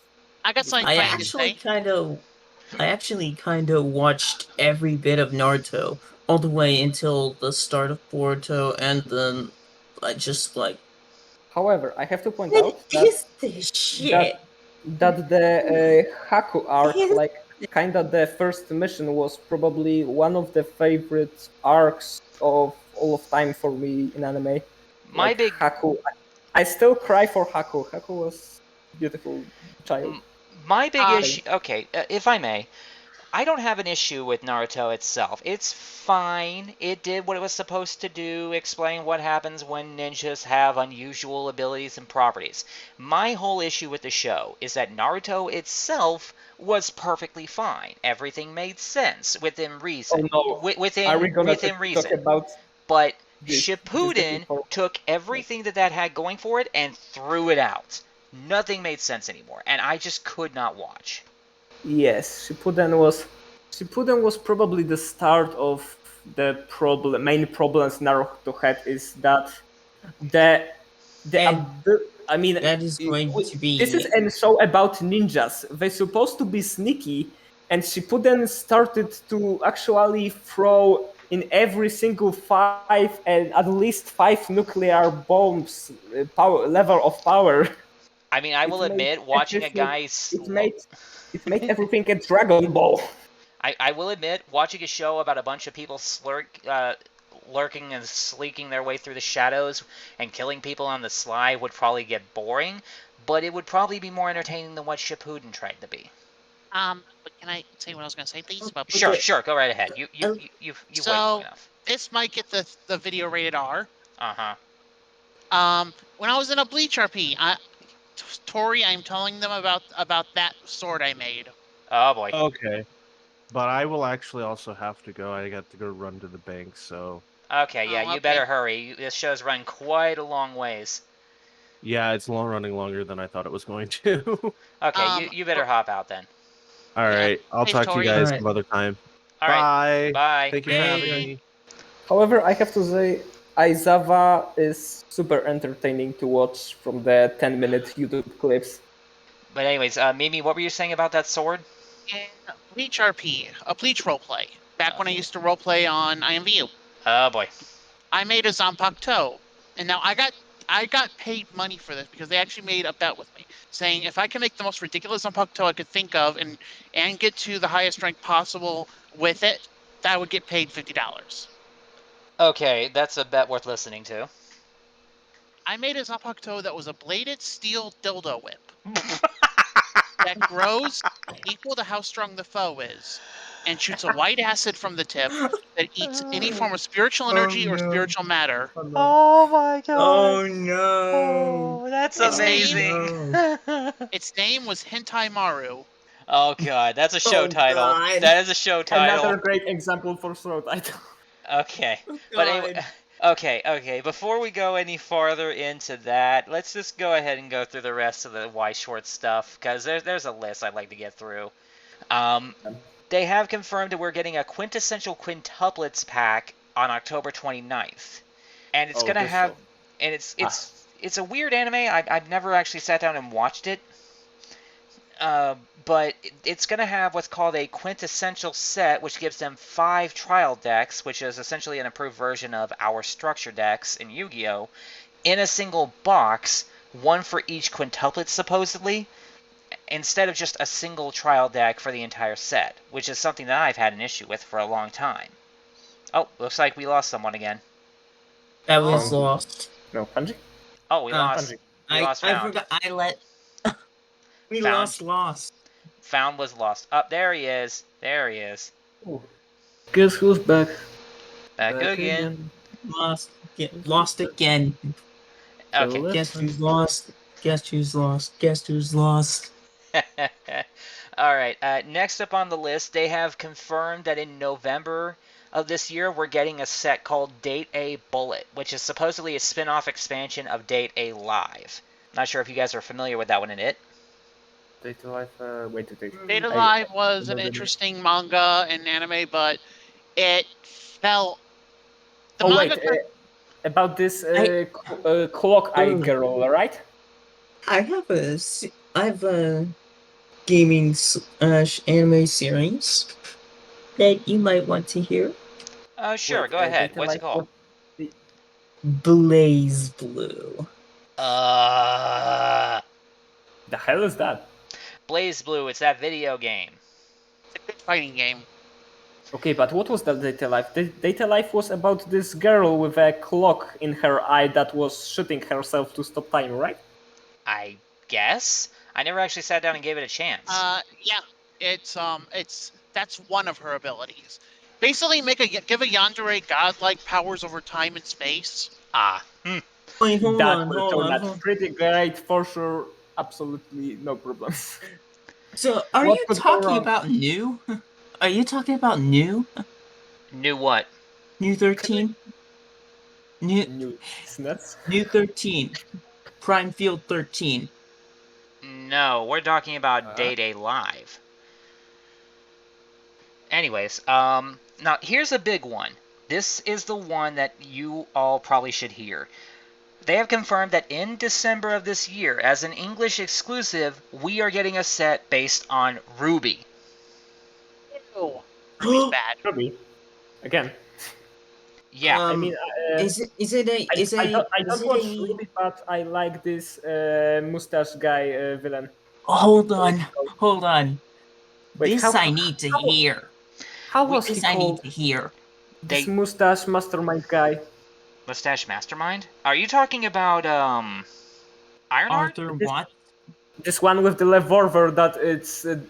I got something I funny to actually say. kind of watched every bit of Naruto all the way until the start of Boruto, and then I just like, However, I have to point what out that is this shit? that the Haku arc, Yes. like kind of the first mission, was probably one of the favorite arcs of all of time for me in anime. My Like, big Haku, I still cry for Haku. Haku was a beautiful child. My big Um, issue, okay, if I may, I don't have an issue with Naruto itself. It's fine. It did what it was supposed to do, explain what happens when ninjas have unusual abilities and properties. My whole issue with the show is that Naruto itself was perfectly fine. Everything made sense within reason. Oh no! Within Are we gonna within talk reason. about But this Shippuden before? took everything that had going for it and threw it out. Nothing made sense anymore, and I just could not watch. Yes, Shippuden was probably the start of the main problems Naruto had, is that And I mean, that is going to be this is a show about ninjas. They're supposed to be sneaky, and Shippuden started to actually throw in every single 5 and at least 5 nuclear bombs level of power. I mean, I will admit, watching a guy... It made everything a Dragon Ball. I will admit, watching a show about a bunch of people lurking and sleeking their way through the shadows and killing people on the sly would probably get boring, but it would probably be more entertaining than what Shippuden tried to be. But can I say what I was going to say, please? About Sure, go right ahead. You've waited long enough. This might get the video rated R. Uh-huh. When I was in a Bleach RP, Tori, I'm telling them about that sword I made. Oh, boy. Okay. But I will actually also have to go. I got to go run to the bank, so... Okay, yeah, Oh, you okay. better hurry. This show's run quite a long ways. Yeah, it's running longer than I thought it was going to. Okay, you better hop out then. Alright, I'll Thanks, talk to Tori. you guys Alright. some other time. All right, Bye. bye. Thank you for having Bye. me. However, I have to say, Aizawa is super entertaining to watch from the 10-minute YouTube clips. But anyways, Mimi, what were you saying about that sword? In Bleach RP, a Bleach roleplay, back when I used to roleplay on IMVU, Oh, boy. I made a Zanpakuto. And now I got paid money for this because they actually made a bet with me, saying if I can make the most ridiculous Zanpakuto I could think of and get to the highest rank possible with it, that I would get paid $50. Okay, that's a bet worth listening to. I made a Zanpakuto that was a bladed steel dildo whip that grows equal to how strong the foe is, and shoots a white acid from the tip that eats any form of spiritual energy or spiritual matter. Oh my Oh no! That's Its amazing. Its name was HentaiMaru. Oh god, that's a show Oh, title. God. That is a show title. Another great example for show title. Okay. Oh, But anyway, okay. Before we go any farther into that, let's just go ahead and go through the rest of the Schwarz stuff, because there's a list I'd like to get through. They have confirmed that we're getting a quintessential quintuplets pack on October 29th, and it's gonna have, and it's a weird anime. I've never actually sat down and watched it. But it's going to have what's called a quintessential set, which gives them 5 trial decks, which is essentially an improved version of our structure decks in Yu-Gi-Oh!, in a single box, one for each quintuplet, supposedly, instead of just a single trial deck for the entire set, which is something that I've had an issue with for a long time. Oh, looks like we lost someone again. That was Oh. lost. No, Panji? Oh, we lost. We lost I Found. forgot. We Found. lost. Found was lost. Up there he is. There he is. Ooh. Guess who's back? Back again. Lost again. Okay. Guess who's lost? Guess who's lost? Guess who's lost? All right. Next up on the list, they have confirmed that in November of this year, we're getting a set called Date A Bullet, which is supposedly a spin-off expansion of Date A Live. Not sure if you guys are familiar with that one in it. Data Life, wait to take. Data Live was an interesting manga and anime, but it felt. The manga About this clock eye girl, right? I have a gaming anime series that you might want to hear. Sure, go ahead. What's it called? Blaze Blue. The hell is that? Blaze Blue, it's that video game. It's a good fighting game. Okay, but what was that Data Life? Data Life was about this girl with a clock in her eye that was shooting herself to stop time, right? I guess. I never actually sat down and gave it a chance. Yeah, that's one of her abilities. Basically, give a yandere godlike powers over time and space. Wait, hold That on. will turn out pretty great for sure. Absolutely no problems. So, are you talking about new? Are you talking about new? New what? New 13? New nuts? New 13. Prime Field 13. No, we're talking about Date A Live. Anyways, now here's a big one. This is the one that you all probably should hear. They have confirmed that in December of this year, as an English exclusive, we are getting a set based on Ruby. Ew. Ruby's bad. Ruby. Again. Yeah. I mean, I don't watch Ruby, but I like this mustache guy villain. Hold on. Wait, I need to hear. How was he This I need called? to hear. This mustache mastermind guy. Mustache Mastermind? Are you talking about Ironheart? Arthur Watts? This one with the revolver that it's a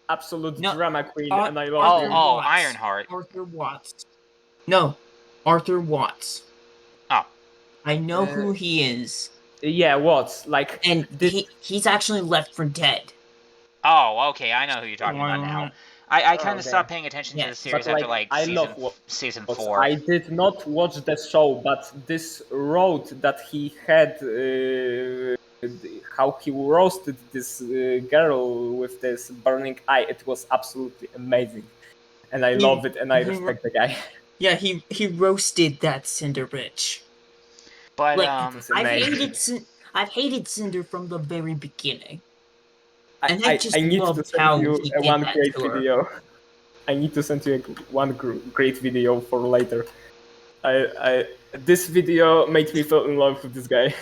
absolute drama queen, and I love him. Oh, Ironheart. Arthur Watts. No, Arthur Watts. Oh. I know who he is. Yeah, Watts. Like, and he's actually left for dead. Oh, okay, I know who you're talking about now. I kind of stopped paying attention to the series after season 4. I did not watch the show, but this road that he had, how he roasted this girl with this burning eye, it was absolutely amazing, and I love it, and I respect the guy. Yeah, he roasted that Cinder bitch. But I've hated Cinder from the very beginning. And I need to send you one great video. I need to send you one great video for later. This video made me fall in love with this guy.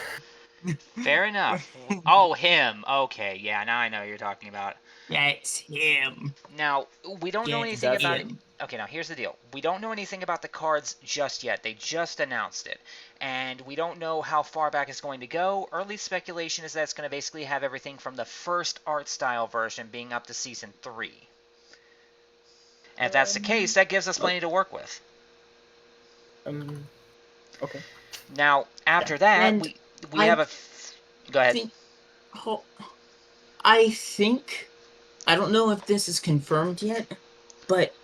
Fair enough. Oh, him. Okay, yeah, now I know who you're talking about. Yeah, it's him. Now, we don't know anything about it. Okay, now here's the deal. We don't know anything about the cards just yet. They just announced it. And we don't know how far back it's going to go. Early speculation is that it's going to basically have everything from the first art style version being up to Season 3. And if that's the case, that gives us plenty to work with. Okay. Now, after that, we have a... Go ahead. I think... I don't know if this is confirmed yet, but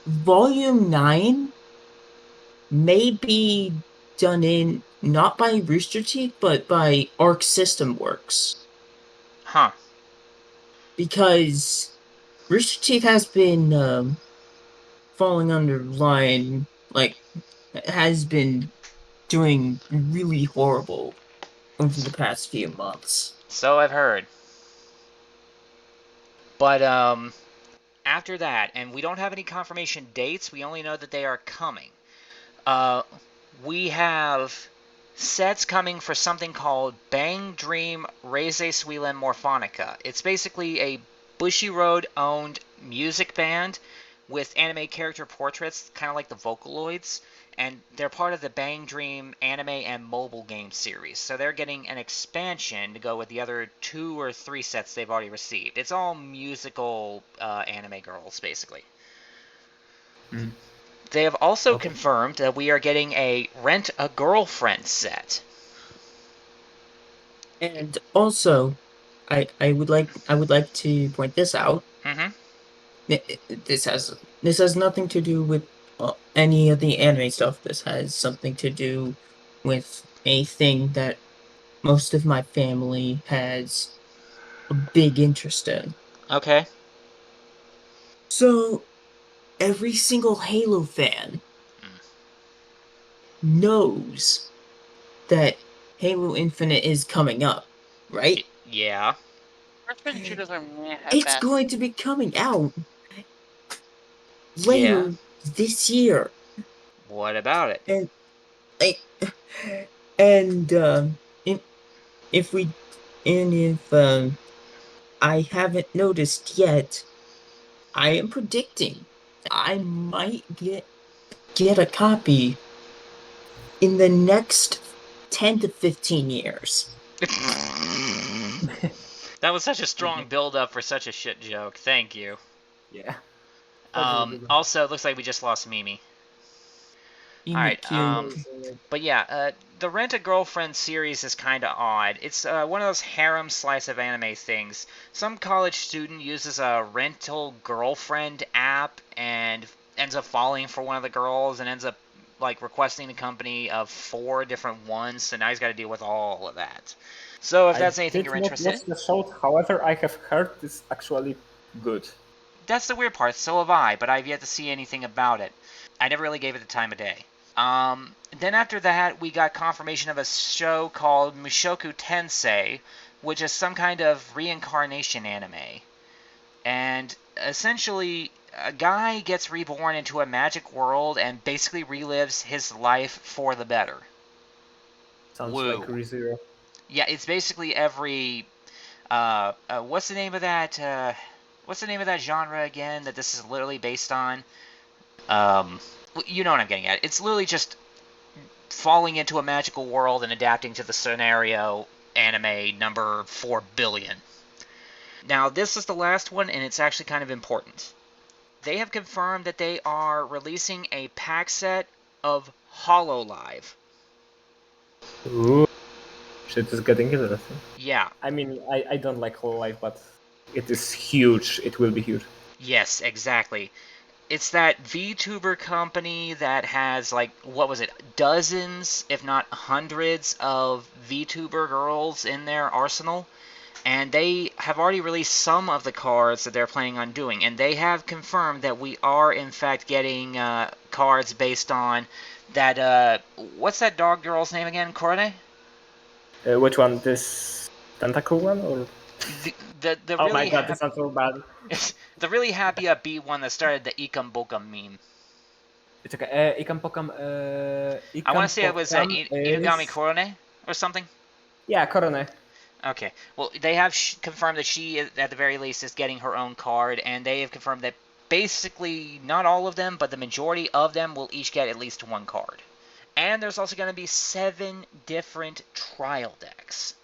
Volume 9 may be done not by Rooster Teeth, but by Arc System Works. Huh. Because Rooster Teeth has been falling under line, has been doing really horrible over the past few months. So I've heard. But, after that, and we don't have any confirmation dates, we only know that they are coming. We have sets coming for something called Bang Dream Reise Suilen Morphonica. It's basically a Bushiroad-owned music band with anime character portraits, kind of like the Vocaloids, and they're part of the Bang Dream anime and mobile game series. So they're getting an expansion to go with the other 2 or 3 sets they've already received. It's all musical anime girls, basically. Mm. They have also confirmed that we are getting a Rent a Girlfriend set. And also, I would like to point this out. Mm-hmm. This has nothing to do with any of the anime stuff. This has something to do with a thing that most of my family has a big interest in. Okay. So, every single Halo fan knows that Halo Infinite is coming up, right? Yeah. First-person shooters are meh at It's best. going to be coming out later this year. What about it? And if I haven't noticed yet, I am predicting I might get a copy in the next 10 to 15 years. That was such a strong build-up for such a shit joke. Thank you. Yeah. Also, it looks like we just lost Mimi. Alright, but yeah, the Rent-A-Girlfriend series is kind of odd. It's one of those harem slice of anime things. Some college student uses a rental girlfriend app and ends up falling for one of the girls and ends up like requesting the company of 4 different ones, so now he's got to deal with all of that. So if that's anything you're interested in... The show, however, I have heard it's actually good. That's the weird part, so have I, but I've yet to see anything about it. I never really gave it the time of day. Then after that, we got confirmation of a show called Mushoku Tensei, which is some kind of reincarnation anime. And essentially, a guy gets reborn into a magic world and basically relives his life for the better. Sounds like ReZero. Yeah, it's basically every... what's the name of that... what's the name of that genre again that this is literally based on? You know what I'm getting at. It's literally just falling into a magical world and adapting to the scenario anime number 4 billion. Now, this is the last one, and it's actually kind of important. They have confirmed that they are releasing a pack set of HoloLive. Ooh. Shit is getting interesting. Yeah. I mean, I don't like HoloLive, but it is huge. It will be huge. Yes, exactly. It's that VTuber company that has, like, what was it, dozens, if not hundreds, of VTuber girls in their arsenal. And they have already released some of the cards that they're planning on doing. And they have confirmed that we are, in fact, getting cards based on that, what's that dog girl's name again, Korone? Which one? This tentacle one? Or... The oh really my god, this sounds so bad. The really happy upbeat one that started the Ikam Bokam meme. It's okay. Ikam Pokam. I want to say it was Inugami Korone or something. Yeah, Korone. Okay. Well, they have confirmed that she, at the very least, is getting her own card, and they have confirmed that basically not all of them, but the majority of them will each get at least 1 card. And there's also going to be 7 different trial decks.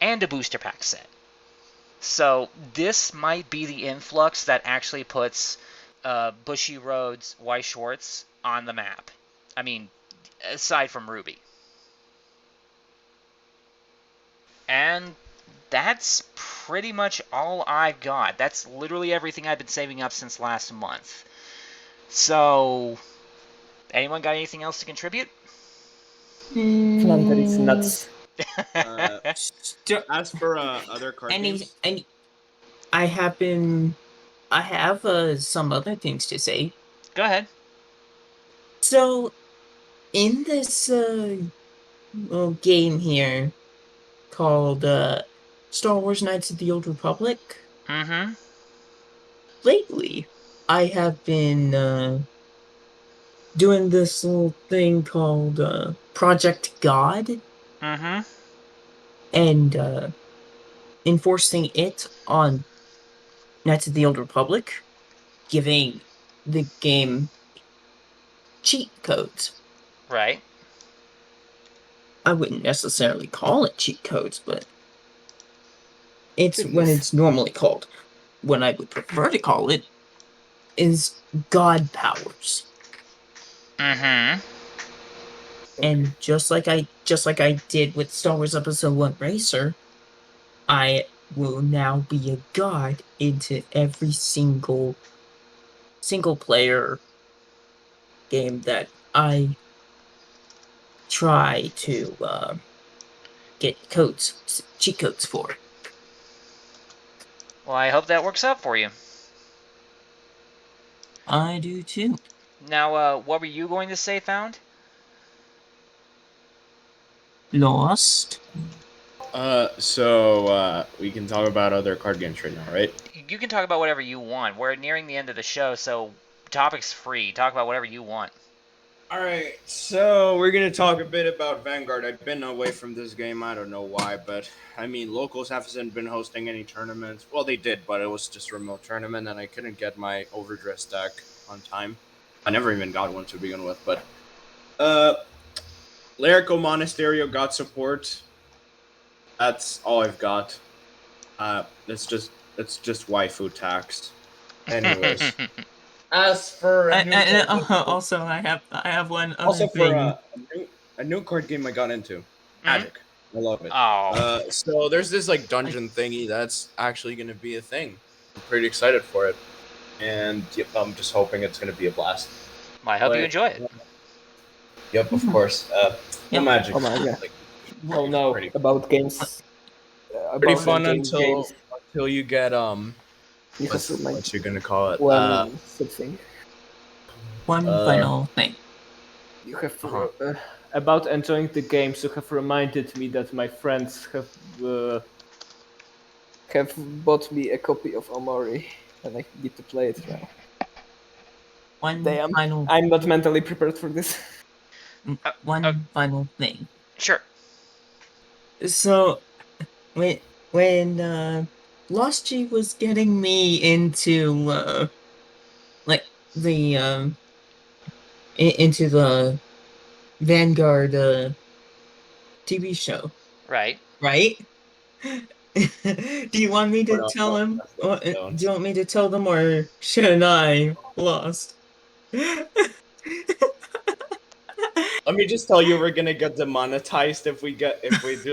And a booster pack set. So this might be the influx that actually puts Bushiroad's Weiss Schwarz on the map. I mean, aside from Ruby. And that's pretty much all I've got. That's literally everything I've been saving up since last month. So, anyone got anything else to contribute? Flanter is nuts. As for other card games, I have some other things to say. Go ahead. So, in this game here called Star Wars Knights of the Old Republic, lately I have been doing this little thing called Project God Mm-hmm. and enforcing it on Knights of the Old Republic, giving the game cheat codes. Right. I wouldn't necessarily call it cheat codes, but it's when Goodness. it's normally called. What I would prefer to call it is God powers. Mm-hmm. And just like I did with Star Wars Episode 1 Racer, I will now be a god into every single player game that I try to get cheat codes for. Well, I hope that works out for you. I do too. Now, what were you going to say, Found? Lost. So we can talk about other card games right now, right? You can talk about whatever you want. We're nearing the end of the show, so topic's free. Talk about whatever you want. All right, so we're gonna talk a bit about Vanguard. I've been away from this game. I don't know why, but I mean, locals haven't been hosting any tournaments. Well, they did, but it was just a remote tournament, and I couldn't get my overdressed deck on time. I never even got one to begin with. But Lyrical Monasterio got support. That's all I've got. It's just waifu tax. Anyways. As for also, I have one other also thing. for a new card game I got into, Magic. I love it. Oh. So there's this like dungeon thingy that's actually going to be a thing. I'm pretty excited for it, and yep, I'm just hoping it's going to be a blast. I hope you enjoy it. Yep, of course. Yep. Magic. Oh my god. Like, Oh no, pretty, about games. pretty About fun games. until you get You have to remind what you gonna call it? well, something. One final thing. You have about enjoying the games. You have reminded me that my friends have bought me a copy of Omori, and I need to play it now. One Damn, final. I'm not mentally prepared for this. Final thing. Sure. So, when Lost G was getting me into into the Vanguard TV show, Right. right? Do you want me to tell him? Do you want me to tell them, or should I? Lost. Let me just tell you, we're gonna get demonetized if we do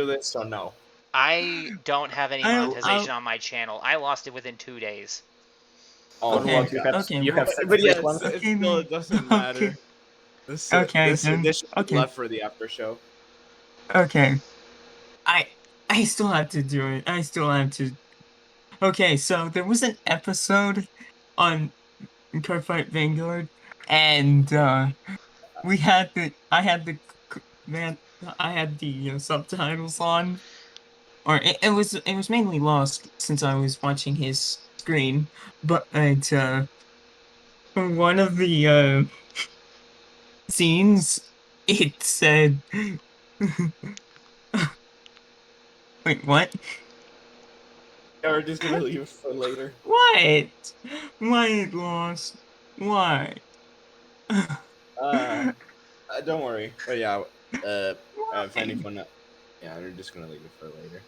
this, or no? I don't have any monetization on my channel. I lost it within 2 days. Oh, Okay, what, you have but yeah, one. it doesn't matter. This edition is left for the after show. Okay. I still have to do it. I still have to. Okay, so there was an episode on Cardfight Vanguard, and I had the subtitles on, or it was mainly Lost since I was watching his screen, but for one of the scenes, it said. Wait, what? We're just gonna leave it for later. What? Why Lost? Why? Don't worry. But yeah, if anyone, yeah, we're just gonna leave it for later.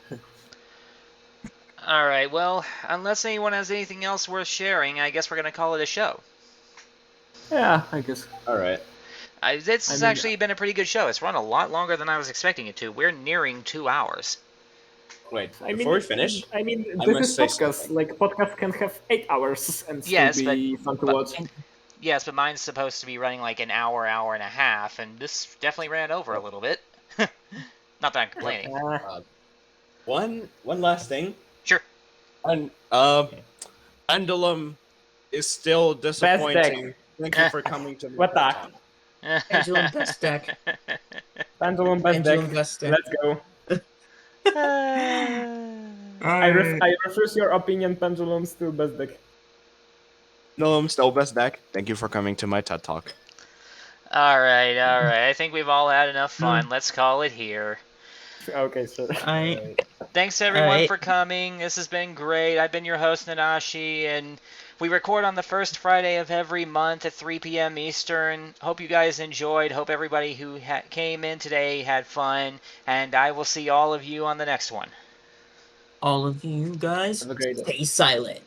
All right. Well, unless anyone has anything else worth sharing, I guess we're gonna call it a show. Yeah, I guess. All right. This has actually been a pretty good show. It's run a lot longer than I was expecting it to. We're nearing 2 hours. Wait, before we finish, I mean, I this must is say podcast. something. Like, podcast can have 8 hours and still Yes, be fun to watch. Yes, but mine's supposed to be running like an hour and a half, and this definitely ran over a little bit. Not that I'm complaining. One last thing. Sure. And Pendulum is still disappointing. Thank you for coming to me. What the? Pendulum best deck. Pendulum best Pendulum deck. best deck. Let's go. I refuse your opinion. Pendulum still best deck. No, I'm still best deck. Thank you for coming to my TED Talk. All right. I think we've all had enough fun. Let's call it here. Okay, sir. Thanks everyone right. for coming. This has been great. I've been your host, Nanashi, and we record on the first Friday of every month at 3 p.m. Eastern. Hope you guys enjoyed. Hope everybody who came in today had fun, and I will see all of you on the next one. All of you guys, Have a great day. stay silent.